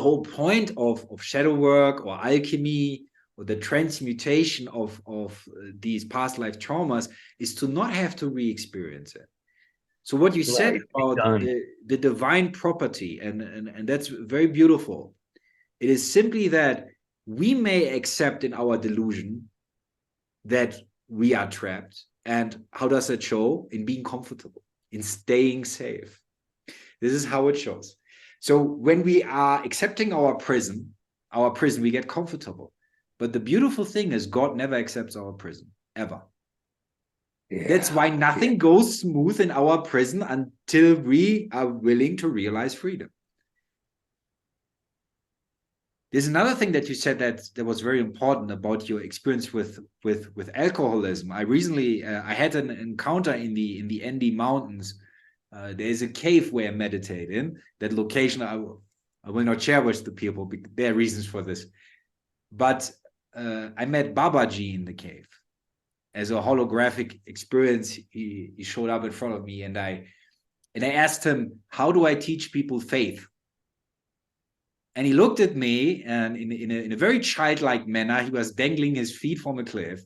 whole point of shadow work or alchemy or the transmutation of these past life traumas is to not have to re-experience it. So what you said about the divine property, and that's very beautiful. It is simply that we may accept in our delusion that we are trapped. And how does that show? In being comfortable, in staying safe. This is how it shows. So when we are accepting our prison, we get comfortable. But the beautiful thing is God never accepts our prison, ever. Yeah, that's why nothing goes smooth in our prison until we are willing to realize freedom. There's another thing that you said that was very important about your experience with alcoholism. I recently I had an encounter in the Andes Mountains. There's a cave where I meditate in. That location I will not share with the people. There are reasons for this. But I met Babaji in the cave. As a holographic experience, he showed up in front of me, and I asked him, how do I teach people faith? And he looked at me, and in a very childlike manner, he was dangling his feet from a cliff.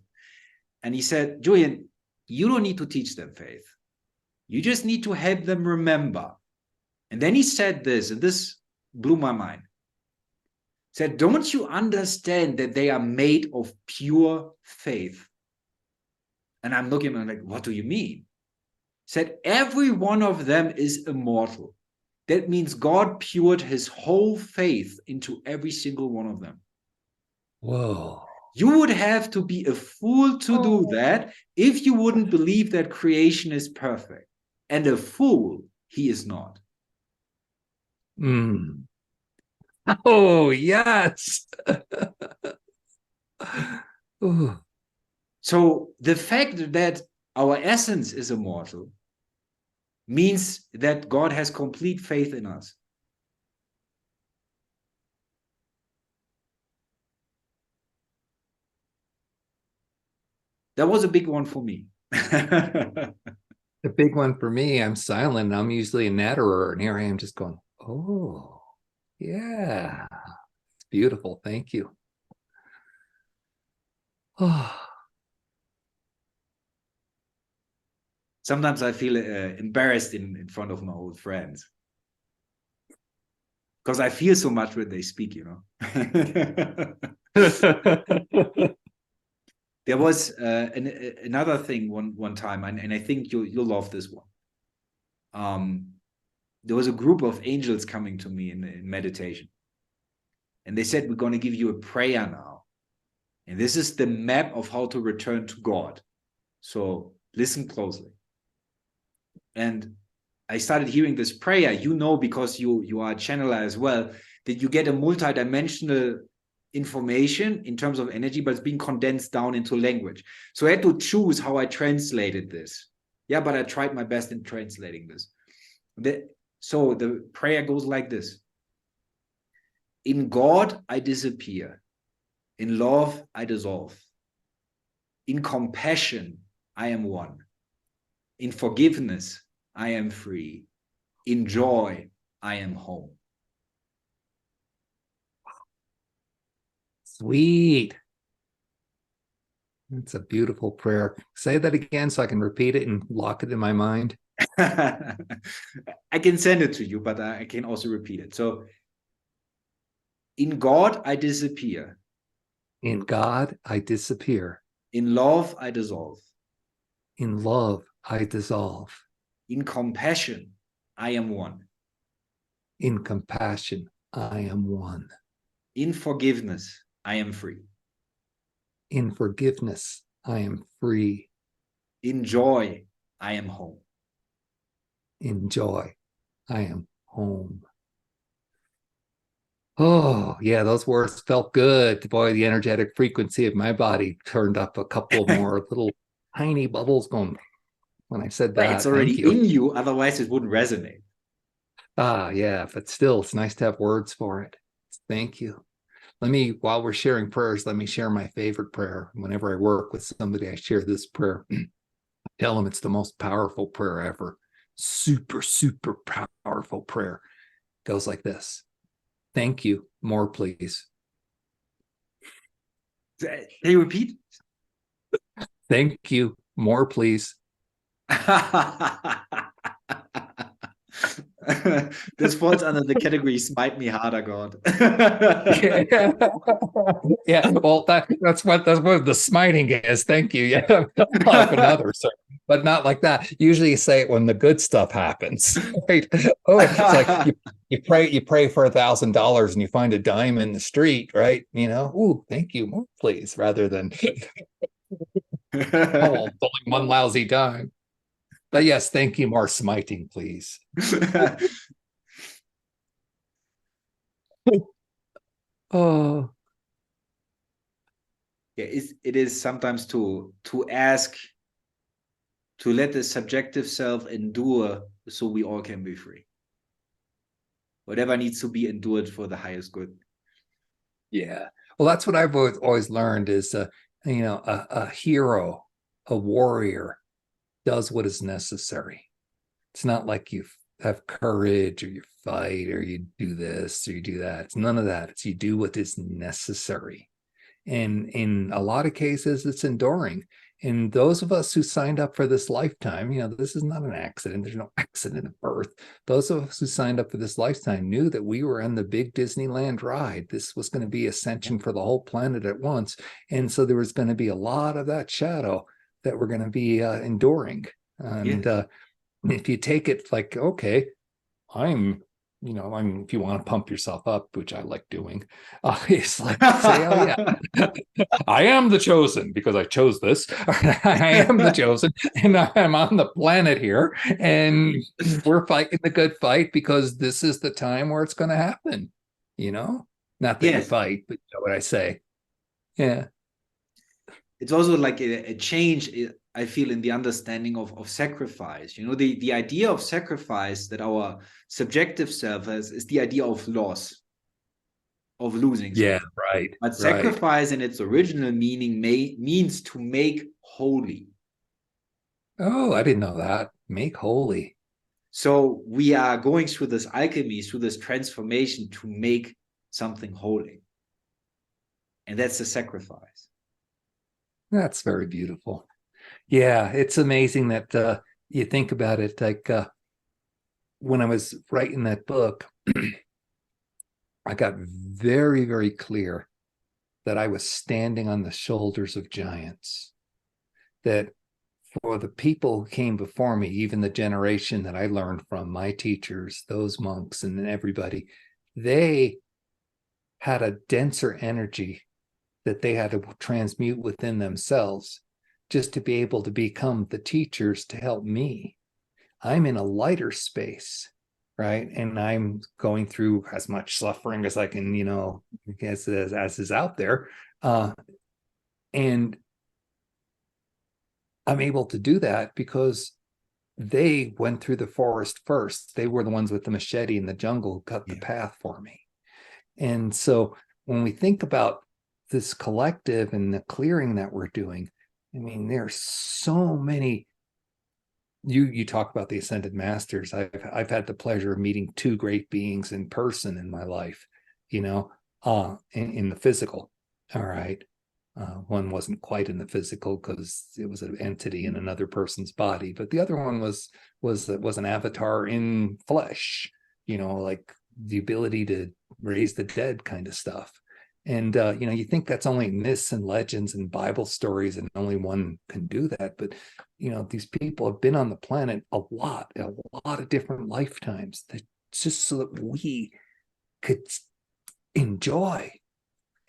And he said, Julian, you don't need to teach them faith. You just need to help them remember. And then he said this, and this blew my mind. He said, don't you understand that they are made of pure faith? And I'm looking at him like, what do you mean? He said, every one of them is immortal. That means God poured his whole faith into every single one of them. Whoa. You would have to be a fool to do that if you wouldn't believe that creation is perfect. And a fool, he is not. Oh, yes. So the fact that our essence is immortal means that God has complete faith in us. That was a big one for me. A big one for me. I'm silent. I'm usually a natterer, and here I am just going, oh, yeah. It's beautiful. Thank you. Oh. Sometimes I feel embarrassed in front of my old friends because I feel so much when they speak, you know. There was another thing one time, and I think you'll love this one. there was a group of angels coming to me in meditation. And they said, we're going to give you a prayer now. And this is the map of how to return to God. So listen closely. And I started hearing this prayer, because you are a channeler as well, that you get a multidimensional information in terms of energy, but it's being condensed down into language. So I had to choose how I translated this. Yeah, but I tried my best in translating this. So the prayer goes like this. In God, I disappear. In love, I dissolve. In compassion, I am one. In forgiveness, I am free. In joy, I am home. Sweet. That's a beautiful prayer. Say that again so I can repeat it and lock it in my mind. I can send it to you, but I can also repeat it. So, in God, I disappear. In God, I disappear. In love, I dissolve. In love, I dissolve. In compassion, I am one. In compassion, I am one. In forgiveness, I am free. In forgiveness, I am free. In joy, I am home. In joy, I am home. Oh, yeah, those words felt good. Boy, the energetic frequency of my body turned up a couple more little tiny bubbles going when I said that. It's already in you, otherwise it wouldn't resonate. Yeah, but still, it's nice to have words for it. Thank you. While we're sharing prayers, let me share my favorite prayer. Whenever I work with somebody, I share this prayer. Tell them it's the most powerful prayer ever. Super, super powerful prayer. Goes like this. Thank you. More, please. Can you repeat? Thank you. More, please. This falls under the category "Smite Me Harder, God." Yeah, well, that's what the smiting is. Thank you. Yeah, I'll have another, sir, but not like that. Usually, you say it when the good stuff happens, right? Oh, it's like you pray for $1,000 and you find a dime in the street, right? Ooh, thank you, more, please, rather than oh, it's only one lousy dime. But yes, thank you, more smiting, please. Oh, yeah, it is sometimes to ask to let the subjective self endure so we all can be free. Whatever needs to be endured for the highest good. Yeah. Well, that's what I've always learned is, a hero, a warrior does what is necessary. It's not like you have courage or you fight or you do this or you do that. It's none of that. It's you do what is necessary. And in a lot of cases, it's enduring. And those of us who signed up for this lifetime, this is not an accident. There's no accident of birth. Those of us who signed up for this lifetime knew that we were on the big Disneyland ride. This was going to be ascension for the whole planet at once. And so there was going to be a lot of that shadow that we're going to be enduring. And if you take it like, okay, if you want to pump yourself up, which I like doing, it's like, say, oh yeah, I am the chosen because I chose this. I am the chosen and I'm on the planet here and we're fighting the good fight because this is the time where it's going to happen, not that you fight, but you know what I say. Yeah. It's also like a change, I feel, in the understanding of sacrifice. The idea of sacrifice that our subjective self has is the idea of loss, of losing something. Yeah, right. But sacrifice in its original meaning means to make holy. Oh, I didn't know that. Make holy. So we are going through this alchemy, through this transformation to make something holy. And that's the sacrifice. That's very beautiful. Yeah, it's amazing that you think about it. Like when I was writing that book, I got very, very clear that I was standing on the shoulders of giants. That for the people who came before me, even the generation that I learned from, my teachers, those monks and everybody, they had a denser energy that they had to transmute within themselves just to be able to become the teachers to help me. I'm in a lighter space, right? And I'm going through as much suffering as I can, you know, as is out there. And I'm able to do that because they went through the forest first. They were the ones with the machete in the jungle who cut the path for me. And so when we think about this collective and the clearing that we're doing, I mean, there's so many. You talk about the ascended masters. I've had the pleasure of meeting two great beings in person in my life, you know, in the physical. All right. One wasn't quite in the physical because it was an entity in another person's body, but the other one was an avatar in flesh, you know, like the ability to raise the dead kind of stuff. And you know, you think that's only myths and legends and Bible stories, and only one can do that. But you know, these people have been on the planet a lot of different lifetimes. Just so that we could enjoy.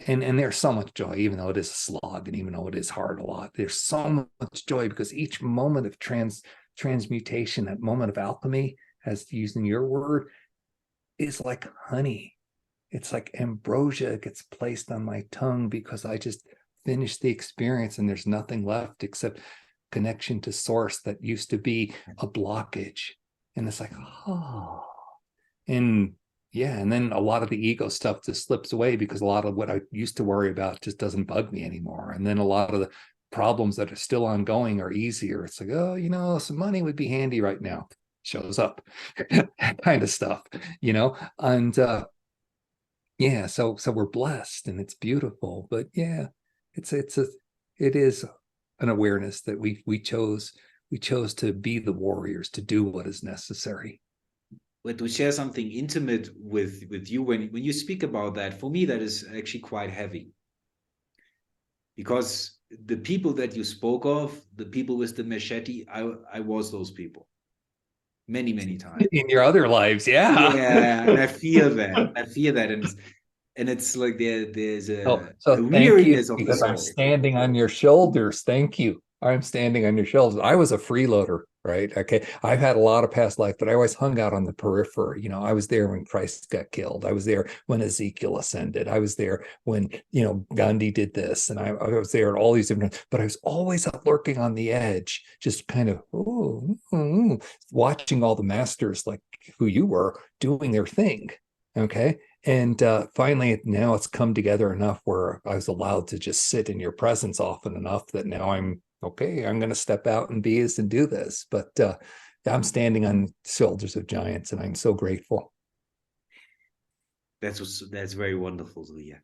And there's so much joy, even though it is a slog, and even though it is hard a lot, there's so much joy because each moment of transmutation, that moment of alchemy, as using your word, is like honey. It's like ambrosia gets placed on my tongue because I just finished the experience and there's nothing left except connection to source that used to be a blockage. And it's like, oh, and yeah, and then a lot of the ego stuff just slips away because a lot of what I used to worry about just doesn't bug me anymore. And then a lot of the problems that are still ongoing are easier. It's like, oh, you know, some money would be handy right now. Shows up, kind of stuff, you know. And yeah, so we're blessed and it's beautiful. But yeah, it is an awareness that we chose to be the warriors, to do what is necessary. But to share something intimate with you, when you speak about that, for me that is actually quite heavy, because the people that you spoke of, the people with the machete, I was those people many times in your other lives. Yeah, and I feel that, and it's like there's a weariness of the soul. I'm standing on your shoulders. Thank you. I'm standing on your shoulders. I was a freeloader, right? Okay. I've had a lot of past life, but I always hung out on the periphery. You know, I was there when Christ got killed. I was there when Ezekiel ascended. I was there when, you know, Gandhi did this. And I was there at all these different, but I was always lurking on the edge, just kind of, watching all the masters like who you were doing their thing. Okay. And finally, now it's come together enough where I was allowed to just sit in your presence often enough that now I'm okay. I'm going to step out and be and do this. But I'm standing on shoulders of giants, and I'm so grateful. That's very wonderful, Julian.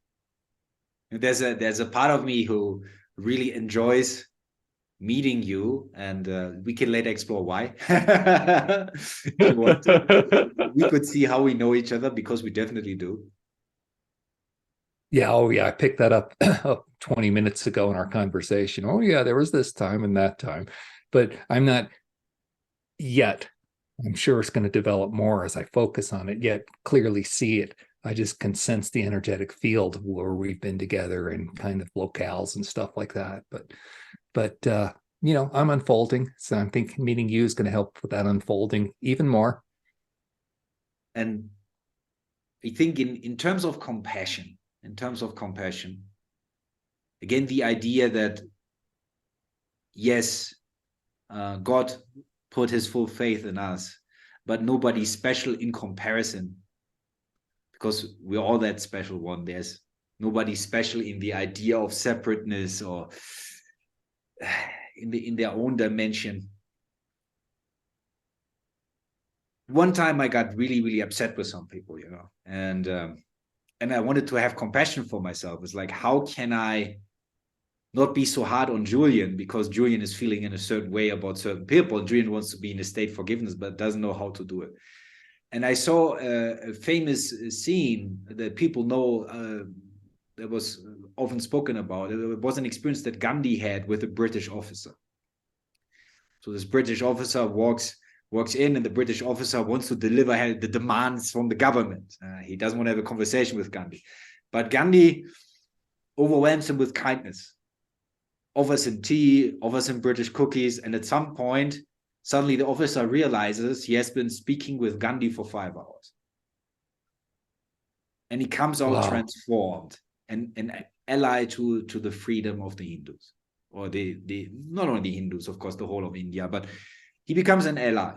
There's a part of me who really enjoys meeting you, and we can later explore why. We could see how we know each other, because we definitely do. Yeah. Oh, yeah. I picked that up 20 minutes ago in our conversation. Oh, yeah, there was this time and that time, but I'm not yet. I'm sure it's going to develop more as I focus on it, yet clearly see it. I just can sense the energetic field where we've been together and kind of locales and stuff like that. But you know, I'm unfolding. So I think meeting you is going to help with that unfolding even more. And I think in terms of compassion, again, the idea that, yes, God put his full faith in us, but nobody's special in comparison, because we're all that special one. There's nobody special in the idea of separateness or in their own dimension. One time I got really upset with some people, you know, and I wanted to have compassion for myself. It's like, how can I not be so hard on Julian, because Julian is feeling in a certain way about certain people. Julian wants to be in a state of forgiveness, but doesn't know how to do it. And I saw a famous scene that people know, that was often spoken about. It was an experience that Gandhi had with a British officer. So this British officer walks in, and the British officer wants to deliver the demands from the government. He doesn't want to have a conversation with Gandhi. But Gandhi overwhelms him with kindness, offers him tea, offers him British cookies, and at some point, suddenly the officer realizes he has been speaking with Gandhi for 5 hours. And he comes out transformed and an ally to the freedom of the Hindus, or the not only the Hindus, of course, the whole of India, but he becomes an ally.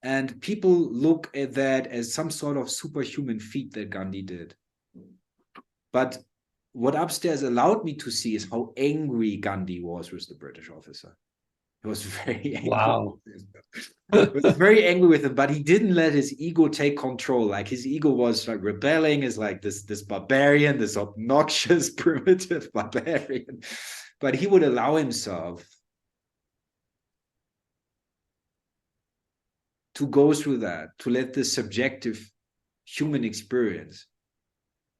And people look at that as some sort of superhuman feat that Gandhi did. But what upstairs allowed me to see is how angry Gandhi was with the British officer. He was very angry. Wow. He was very angry with him, but he didn't let his ego take control. Like his ego was like rebelling, is like this barbarian, this obnoxious, primitive barbarian. But he would allow himself to go through that, to let the subjective human experience,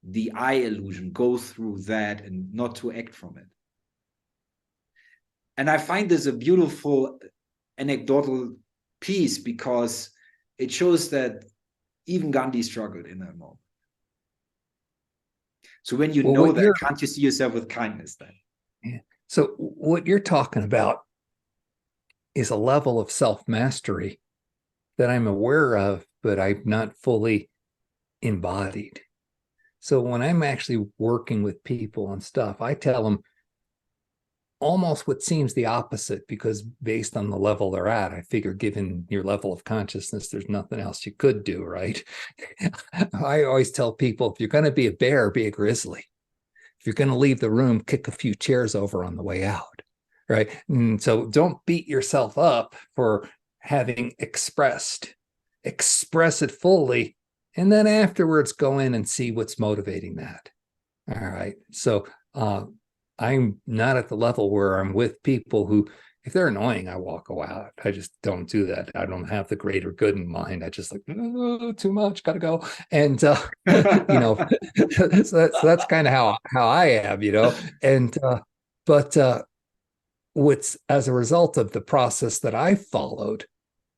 the I illusion, go through that and not to act from it. And I find this a beautiful anecdotal piece because it shows that even Gandhi struggled in that moment. So when you know that, can't you see yourself with kindness then? Yeah. So what you're talking about is a level of self-mastery that I'm aware of, but I've not fully embodied. So when I'm actually working with people and stuff, I tell them almost what seems the opposite, because based on the level they're at, I figure given your level of consciousness, there's nothing else you could do, right? I always tell people, if you're going to be a bear, be a grizzly. If you're going to leave the room, kick a few chairs over on the way out, right? And so don't beat yourself up for having express it fully, and then afterwards go in and see what's motivating that. All right. So I'm not at the level where I'm with people who, if they're annoying, I walk away. I just don't do that. I don't have the greater good in mind. I just like, oh, too much, gotta go. And so that's kind of how I am, And but what's as a result of the process that I followed,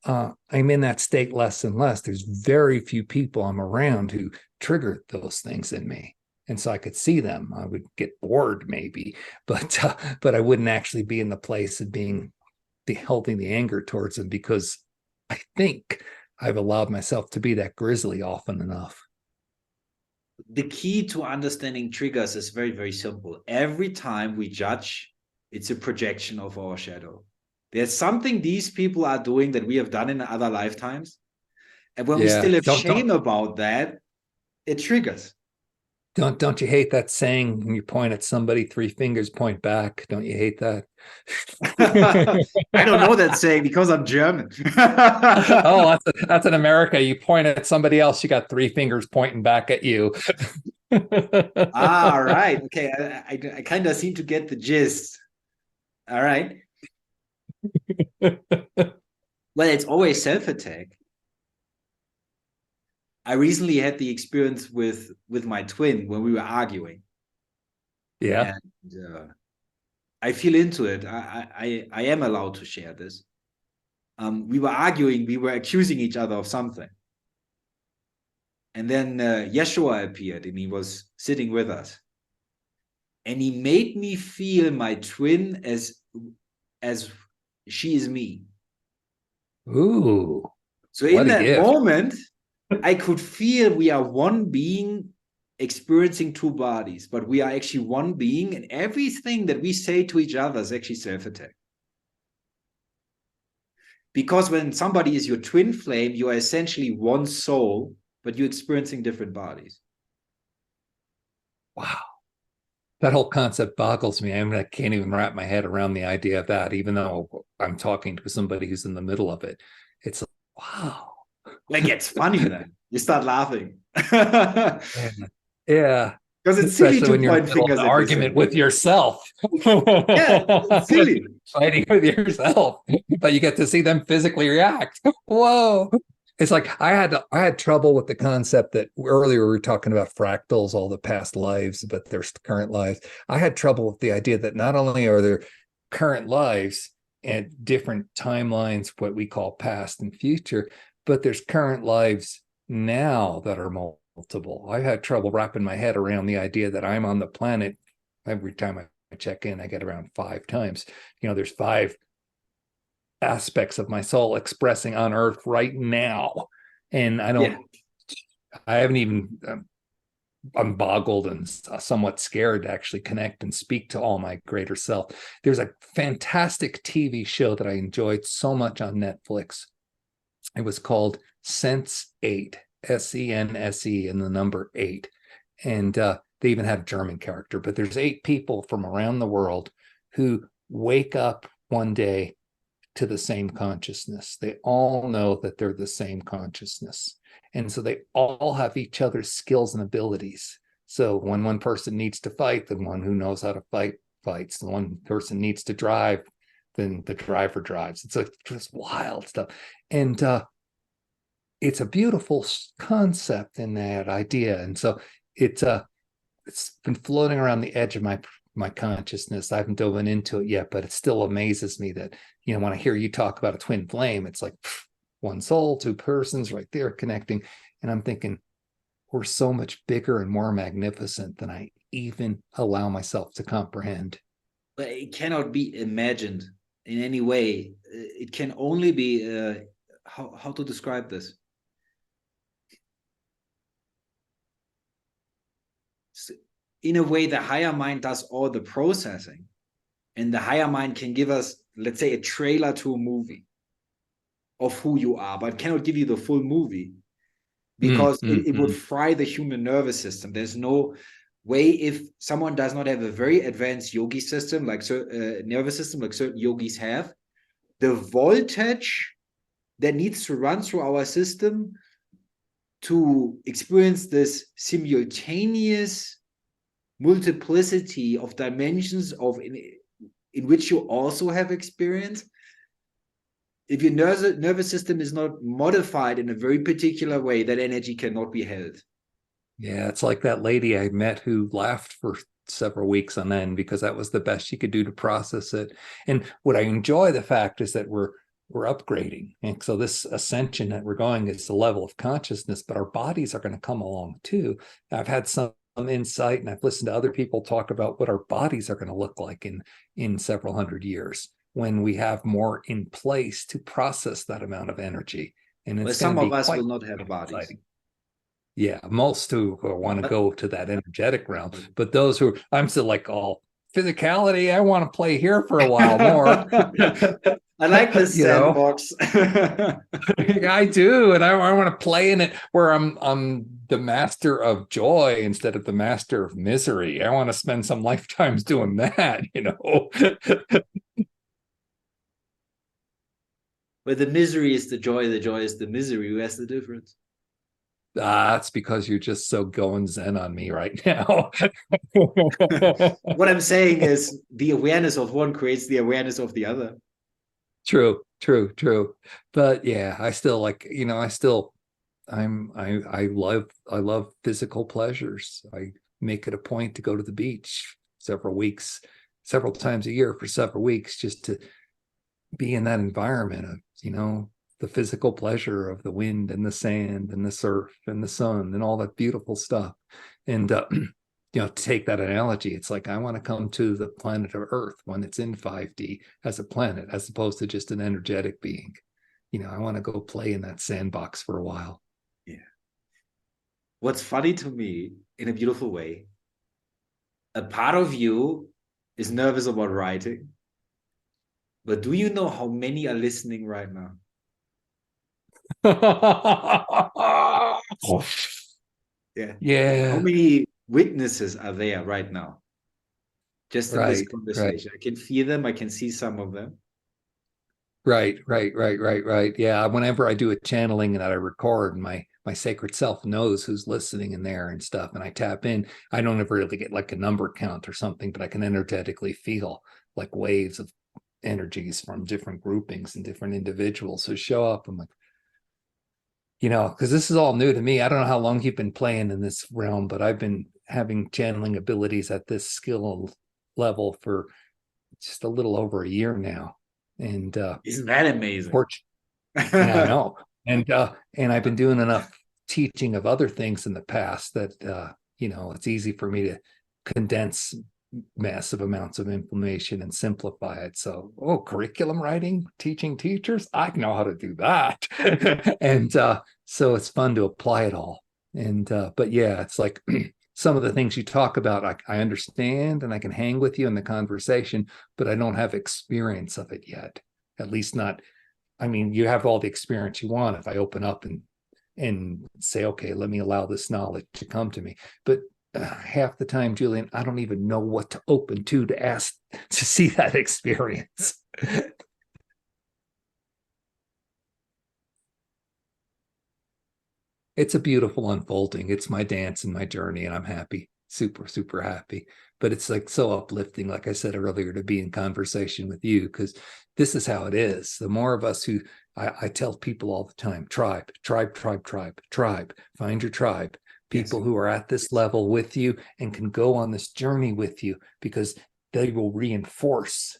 I'm in that state less and less. There's very few people I'm around who trigger those things in me. And so I could see them. I would get bored maybe, but I wouldn't actually be in the place of holding the anger towards them, because I think I've allowed myself to be that grizzly often enough. The key to understanding triggers is very, very simple. Every time we judge, it's a projection of our shadow. There's something these people are doing that we have done in other lifetimes. And when we still have shame about that, it triggers. Don't you hate that saying, when you point at somebody, 3 fingers point back? Don't you hate that? I don't know that saying because I'm German. Oh, that's in America. You point at somebody else, you got 3 fingers pointing back at you. All right. Okay. I kind of seem to get the gist. All right. Well, it's always self-attack. I recently had the experience with my twin when we were arguing. Yeah. And I feel into it. I am allowed to share this. We were arguing, we were accusing each other of something. And then Yeshua appeared, and he was sitting with us. And he made me feel my twin as she is me. Ooh. So in that moment, I could feel we are one being experiencing 2 bodies, but we are actually one being, and everything that we say to each other is actually self-attack. Because when somebody is your twin flame, you are essentially one soul, but you're experiencing different bodies. Wow. That whole concept boggles me. I mean, I can't even wrap my head around the idea of that, even though I'm talking to somebody who's in the middle of it. It's like, wow. Like, it's funny then. You start laughing. Yeah. Because it's silly to point fingers at an argument with yourself. Yeah, it's silly. Fighting with yourself, but you get to see them physically react. Whoa. It's like I had trouble with the concept that earlier we were talking about fractals, all the past lives, but there's current lives. I had trouble with the idea that not only are there current lives, at different timelines, what we call past and future, but there's current lives now that are multiple. I've had trouble wrapping my head around the idea that I'm on the planet. Every time I check in, I get around 5 times. There's 5 aspects of my soul expressing on Earth right now. And I haven't even, I'm boggled and somewhat scared to actually connect and speak to all my greater self. There's a fantastic TV show that I enjoyed so much on Netflix. It was called Sense8, SENSE and the number 8. And they even had a German character, but there's 8 people from around the world who wake up one day to the same consciousness. They all know that they're the same consciousness. And so they all have each other's skills and abilities. So when one person needs to fight, then one who knows how to fight fights. The one person needs to drive, then the driver drives. It's like just wild stuff. And it's a beautiful concept in that idea. And so it's been floating around the edge of my consciousness. I haven't dove into it yet, but it still amazes me that, when I hear you talk about a twin flame, it's like one soul, 2 persons right there connecting. And I'm thinking, we're so much bigger and more magnificent than I even allow myself to comprehend. But it cannot be imagined in any way. It can only be, how to describe this? In a way, the higher mind does all the processing, and the higher mind can give us, let's say, a trailer to a movie of who you are, but cannot give you the full movie because it would fry the human nervous system. There's no way, if someone does not have a very advanced yogi system, like nervous system, like certain yogis have, the voltage that needs to run through our system to experience this simultaneous multiplicity of dimensions in which you also have experience. If your nervous system is not modified in a very particular way, that energy cannot be held. Yeah, it's like that lady I met who laughed for several weeks on end because that was the best she could do to process it. And what I enjoy the fact is that we're upgrading. And so this ascension that we're going is the level of consciousness, but our bodies are going to come along too. I've had some insight, and I've listened to other people talk about what our bodies are going to look like in several hundred years when we have more in place to process that amount of energy. And it's some of us will not have bodies. Exciting. Yeah, most who want to go to that energetic realm, but those who, I'm still like all physicality, I want to play here for a while more. I like this sandbox. I do, and I want to play in it where I'm the master of joy instead of the master of misery. I want to spend some lifetimes doing that, Where the misery is the joy is the misery. Who has the difference? That's because you're just so going zen on me right now. What I'm saying is the awareness of one creates the awareness of the other. True. But yeah, I still like, I love physical pleasures. I make it a point to go to the beach several times a year for several weeks, just to be in that environment of, the physical pleasure of the wind and the sand and the surf and the sun and all that beautiful stuff. And, to take that analogy, it's like, I want to come to the planet of Earth when it's in 5D as a planet, as opposed to just an energetic being. I want to go play in that sandbox for a while. Yeah. What's funny to me, in a beautiful way, a part of you is nervous about writing, but do you know how many are listening right now? Yeah. How many witnesses are there right now? Just in this conversation. Right. I can feel them. I can see some of them. Right. Yeah. Whenever I do a channeling and that I record, my sacred self knows who's listening in there and stuff. And I tap in. I don't ever really get like a number count or something, but I can energetically feel like waves of energies from different groupings and different individuals who show up. I'm like, because this is all new to me. I don't know how long you've been playing in this realm, but I've been having channeling abilities at this skill level for just a little over a year now. And isn't that amazing? Yeah, I know. And I've been doing enough teaching of other things in the past that it's easy for me to condense massive amounts of information and simplify it. So, curriculum writing, teaching teachers, I know how to do that. And so it's fun to apply it all. And but yeah, it's like some of the things you talk about, I understand and I can hang with you in the conversation, but I don't have experience of it yet. At least not. I mean, you have all the experience you want if I open up and say, okay, let me allow this knowledge to come to me. But half the time, Julian, I don't even know what to open to ask to see that experience. It's a beautiful unfolding. It's my dance and my journey, and I'm happy, super, super happy. But it's like so uplifting, like I said earlier, to be in conversation with you, because this is how it is. The more of us who I tell people all the time, tribe, tribe, tribe, tribe, tribe, find your tribe. People who are at this level with you and can go on this journey with you, because they will reinforce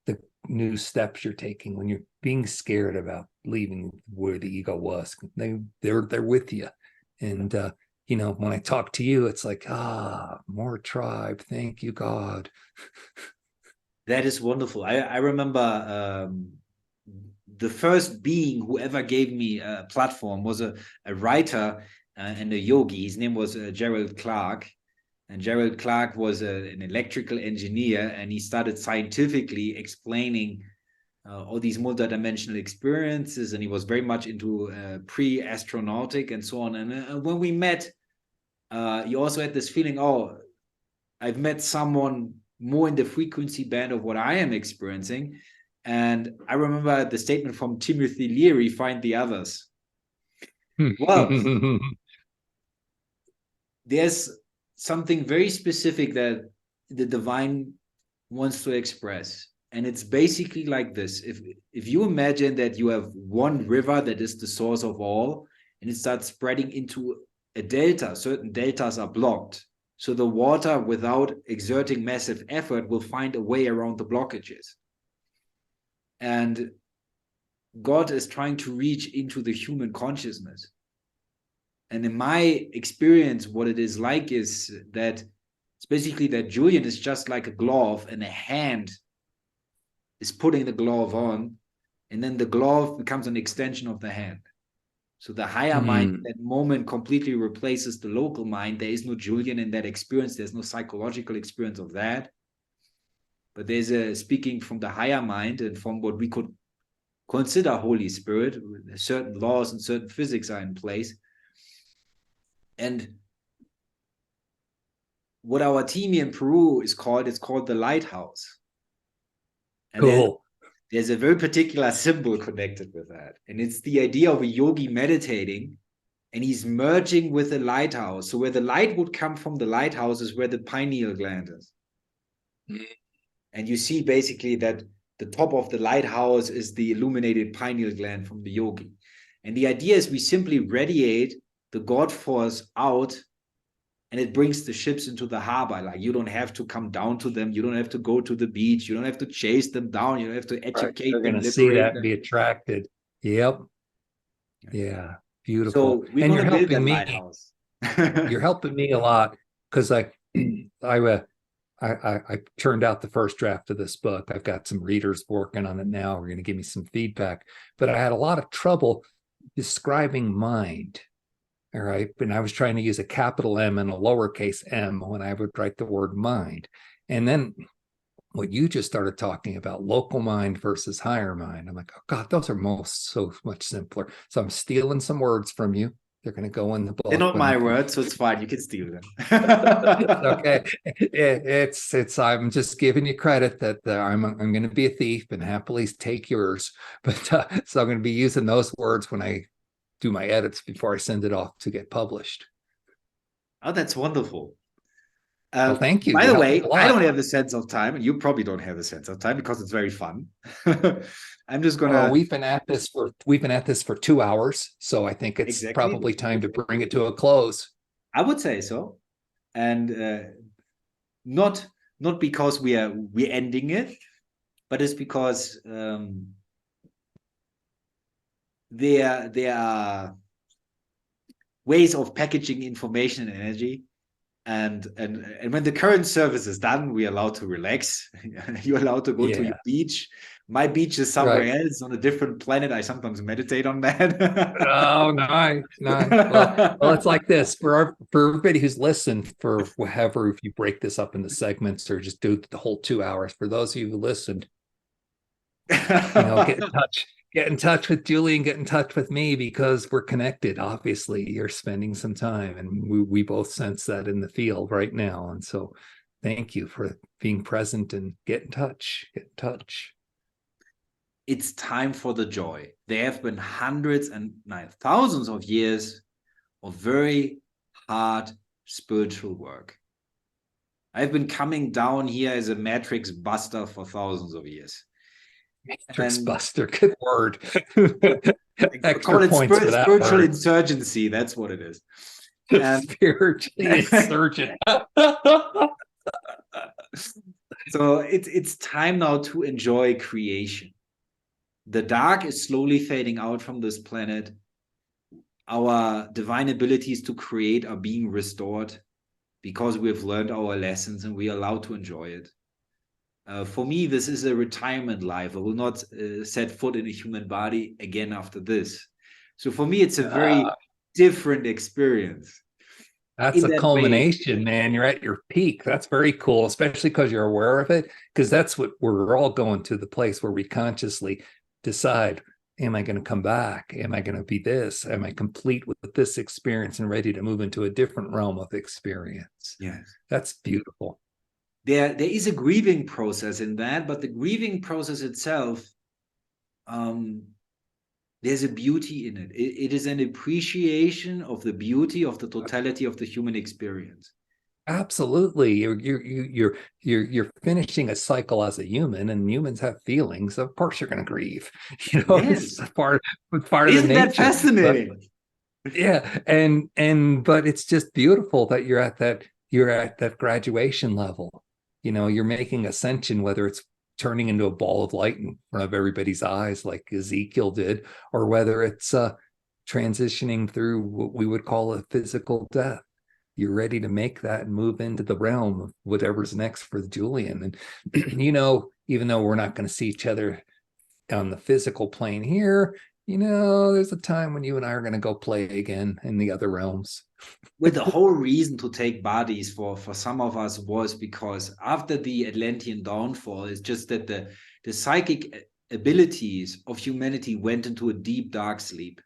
the new steps you're taking when you're being scared about leaving where the ego was. They're with you. And when I talk to you, it's like, more tribe. Thank you, God. That is wonderful. I remember the first being who ever gave me a platform was a writer and a yogi. His name was Gerald Clark. And Gerald Clark was an electrical engineer, and he started scientifically explaining all these multidimensional experiences, and he was very much into pre-astronautic and so on. And when we met, he also had this feeling, I've met someone more in the frequency band of what I am experiencing. And I remember the statement from Timothy Leary, find the others. Well, there's something very specific that the divine wants to express. And it's basically like this. If you imagine that you have one river that is the source of all, and it starts spreading into a delta, certain deltas are blocked. So the water, without exerting massive effort, will find a way around the blockages. And God is trying to reach into the human consciousness. And in my experience, what it is like is that it's basically that Julian is just like a glove, and a hand is putting the glove on, and then the glove becomes an extension of the hand. So the higher mind at that moment completely replaces the local mind. There is no Julian in that experience. There's no psychological experience of that. But there's a speaking from the higher mind and from what we could consider Holy Spirit. Certain laws and certain physics are in place. And what our team here in Peru is called, it's called the lighthouse. And cool. There's a very particular symbol connected with that. And it's the idea of a yogi meditating, and he's merging with the lighthouse. So where the light would come from the lighthouse is where the pineal gland is. And you see basically that the top of the lighthouse is the illuminated pineal gland from the yogi. And the idea is we simply radiate the God force out, and it brings the ships into the harbor. Like, you don't have to come down to them. You don't have to go to the beach. You don't have to chase them down. You don't have to educate them. They're going to see that and be attracted. Yep. Yeah. Beautiful. So we're going to build that lighthouse. You're helping me a lot, because I turned out the first draft of this book. I've got some readers working on it now. We're going to give me some feedback. But I had a lot of trouble describing mind. All right. And I was trying to use a capital M and a lowercase m when I would write the word mind. And then what you just started talking about, local mind versus higher mind, I'm like, oh God, those are so much simpler. So I'm stealing some words from you. They're going to go in the book. They're not my words, so it's fine. You can steal them. Okay. It's I'm just giving you credit that I'm going to be a thief and happily take yours. But so I'm going to be using those words when I do my edits before I send it off to get published. Oh, that's wonderful. Well, thank you. By the way, I don't have the sense of time, and you probably don't have the sense of time because it's very fun. I'm just gonna. We've been at this for 2 hours, so I think it's probably time to bring it to a close. I would say so, and not because we're ending it, but it's because there are ways of packaging information and energy. And when the current service is done, we're allowed to relax. You're allowed to go to your beach. My beach is somewhere else on a different planet. I sometimes meditate on that. Oh, nice. Well, it's like this for everybody who's listened, for whatever, if you break this up into segments or just do the whole 2 hours, for those of you who listened, get in touch with Julian, get in touch with me, because we're connected. Obviously, you're spending some time, and we both sense that in the field right now. And so thank you for being present, and get in touch. It's time for the joy. There have been hundreds and thousands of years of very hard spiritual work. I've been coming down here as a matrix buster for thousands of years. Matrix buster, good word. Call it spiritual insurgency. That's what it is. Spiritual insurgent. So it's time now to enjoy creation. The dark is slowly fading out from this planet. Our divine abilities to create are being restored because we've learned our lessons and we are allowed to enjoy it. For me, this is a retirement life. I will not set foot in a human body again after this. So for me, it's a very different experience. That's a culmination, man. You're at your peak. That's very cool, especially because you're aware of it, because that's what we're all going to, the place where we consciously decide, am I going to come back? Am I going to be this? Am I complete with this experience and ready to move into a different realm of experience? Yes. That's beautiful. There is a grieving process in that, but the grieving process itself, there's a beauty in it. It is an appreciation of the beauty of the totality of the human experience. Absolutely. You're finishing a cycle as a human, and humans have feelings. Of course you're going to grieve. Yes. It's part of the nature. Isn't that fascinating? But it's just beautiful that you're at that graduation level. You're making ascension, whether it's turning into a ball of light in front of everybody's eyes like Ezekiel did, or whether it's transitioning through what we would call a physical death. You're ready to make that and move into the realm of whatever's next for Julian. And, even though we're not going to see each other on the physical plane here, there's a time when you and I are going to go play again in the other realms. Well, the whole reason to take bodies for some of us was because after the Atlantean downfall, it's just that the psychic abilities of humanity went into a deep, dark sleep.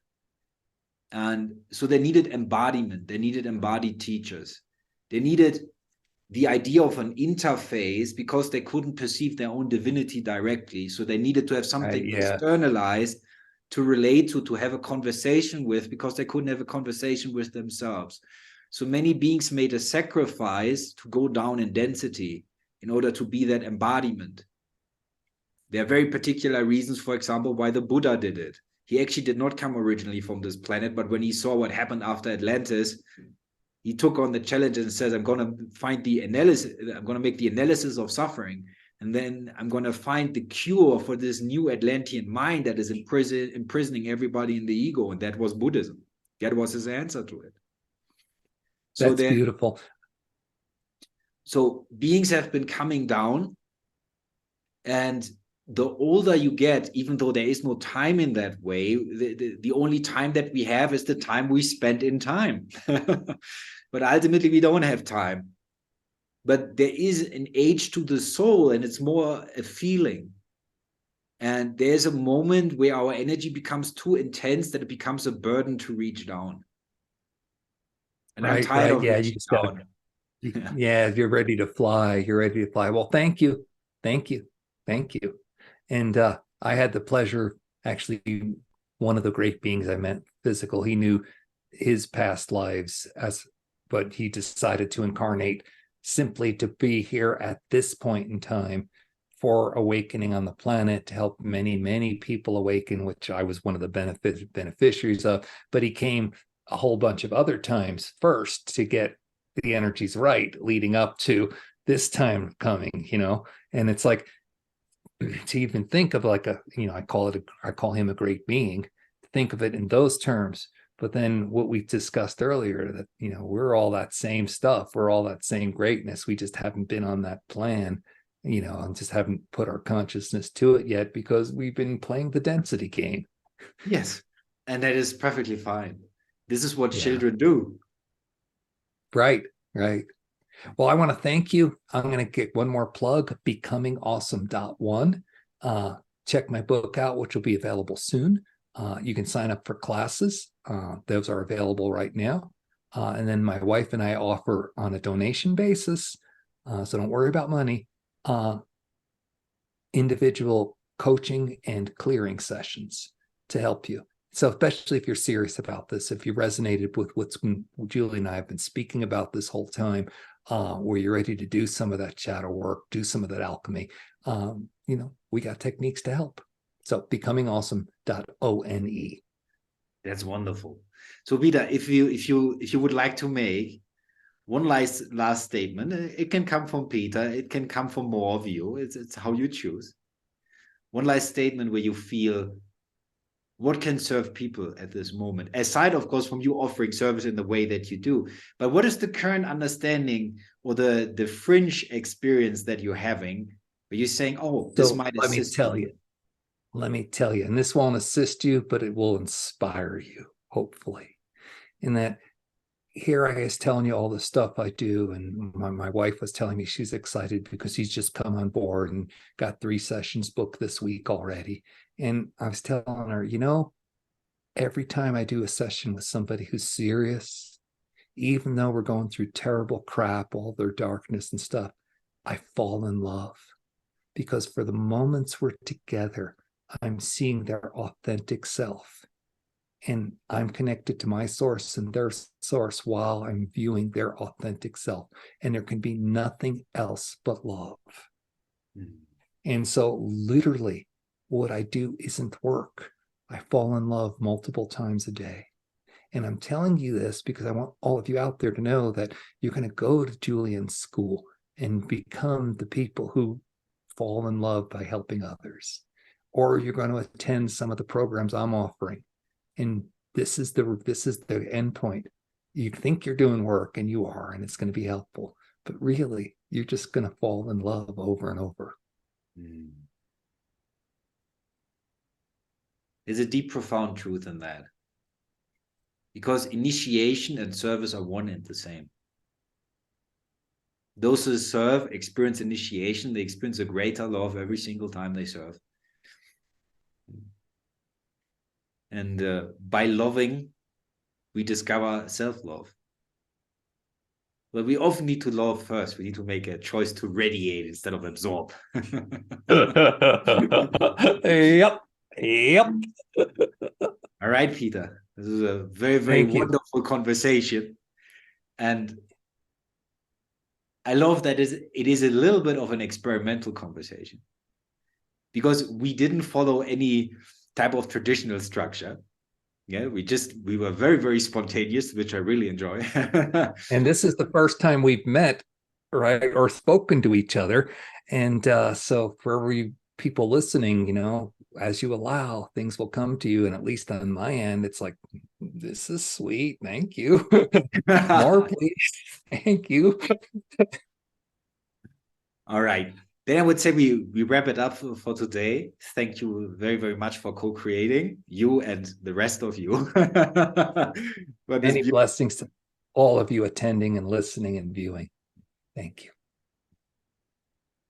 And so they needed embodiment. They needed embodied teachers. They needed the idea of an interface because they couldn't perceive their own divinity directly. So they needed to have something externalized to relate to have a conversation with, because they couldn't have a conversation with themselves. So many beings made a sacrifice to go down in density in order to be that embodiment. There are very particular reasons, for example, why the Buddha did it. He actually did not come originally from this planet, but when he saw what happened after Atlantis, he took on the challenge and says, I'm going to find the analysis, I'm going to make the analysis of suffering. And then I'm going to find the cure for this new Atlantean mind that is imprisoning everybody in the ego. And that was Buddhism. That was his answer to it. That's beautiful. So beings have been coming down. And the older you get, even though there is no time in that way, the only time that we have is the time we spend in time. But ultimately, we don't have time. But there is an age to the soul, and it's more a feeling. And there's a moment where our energy becomes too intense that it becomes a burden to reach down. And I'm tired of reaching down. You're ready to fly. You're ready to fly. Well, thank you. And I had the pleasure, actually, one of the great beings I met, physical, he knew his past lives, but he decided to incarnate simply to be here at this point in time for awakening on the planet, to help many, many people awaken, which I was one of the beneficiaries of. But he came a whole bunch of other times first to get the energies right, leading up to this time coming, and it's like, to even think of like I call him a great being, to think of it in those terms. But then what we discussed earlier, that, we're all that same stuff. We're all that same greatness. We just haven't been on that plan, and just haven't put our consciousness to it yet because we've been playing the density game. Yes. And that is perfectly fine. This is what children do. Right. Well, I want to thank you. I'm going to get one more plug, becomingawesome.1. Check my book out, which will be available soon. You can sign up for classes. Those are available right now. And then my wife and I offer on a donation basis, so don't worry about money, individual coaching and clearing sessions to help you. So especially if you're serious about this, if you resonated with what's Julie and I have been speaking about this whole time, where you're ready to do some of that shadow work, do some of that alchemy, we got techniques to help. So becomingawesome.one. That's wonderful. So Peter, if you would like to make one last statement, it can come from Peter, it can come from more of you. It's how you choose. One last statement where you feel what can serve people at this moment, aside, of course, from you offering service in the way that you do. But what is the current understanding or the fringe experience that you're having? Are you saying, oh, this might assist you? Let me tell you, and this won't assist you, but it will inspire you, hopefully. In that, here I was telling you all the stuff I do, and my wife was telling me she's excited because she's just come on board and got 3 sessions booked this week already. And I was telling her, every time I do a session with somebody who's serious, even though we're going through terrible crap, all their darkness and stuff, I fall in love. Because for the moments we're together, I'm seeing their authentic self. And I'm connected to my source and their source while I'm viewing their authentic self. And there can be nothing else but love. Mm. And so literally, what I do isn't work. I fall in love multiple times a day. And I'm telling you this because I want all of you out there to know that you're going to go to Julian's school and become the people who fall in love by helping others. Or you're going to attend some of the programs I'm offering. And this is the end point. You think you're doing work, and you are, and it's going to be helpful. But really, you're just going to fall in love over and over. Mm. There's a deep, profound truth in that. Because initiation and service are one and the same. Those who serve experience initiation. They experience a greater love every single time they serve. And by loving, we discover self-love. But we often need to love first. We need to make a choice to radiate instead of absorb. Yep. All right, Peter. This is a very, very wonderful conversation. And I love that it is a little bit of an experimental conversation. Because we didn't follow any type of traditional structure. Yeah, we were very, very spontaneous, which I really enjoy. And this is the first time we've met, right, or spoken to each other. And so for every people listening, as you allow, things will come to you. And at least on my end, it's like, this is sweet. Thank you. More, please. Thank you. All right. Then I would say we wrap it up for today. Thank you very, very much for co-creating, you and the rest of you. Many blessings to all of you attending and listening and viewing. Thank you.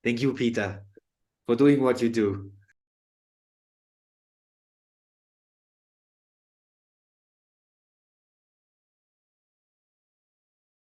Thank you, Peter, for doing what you do.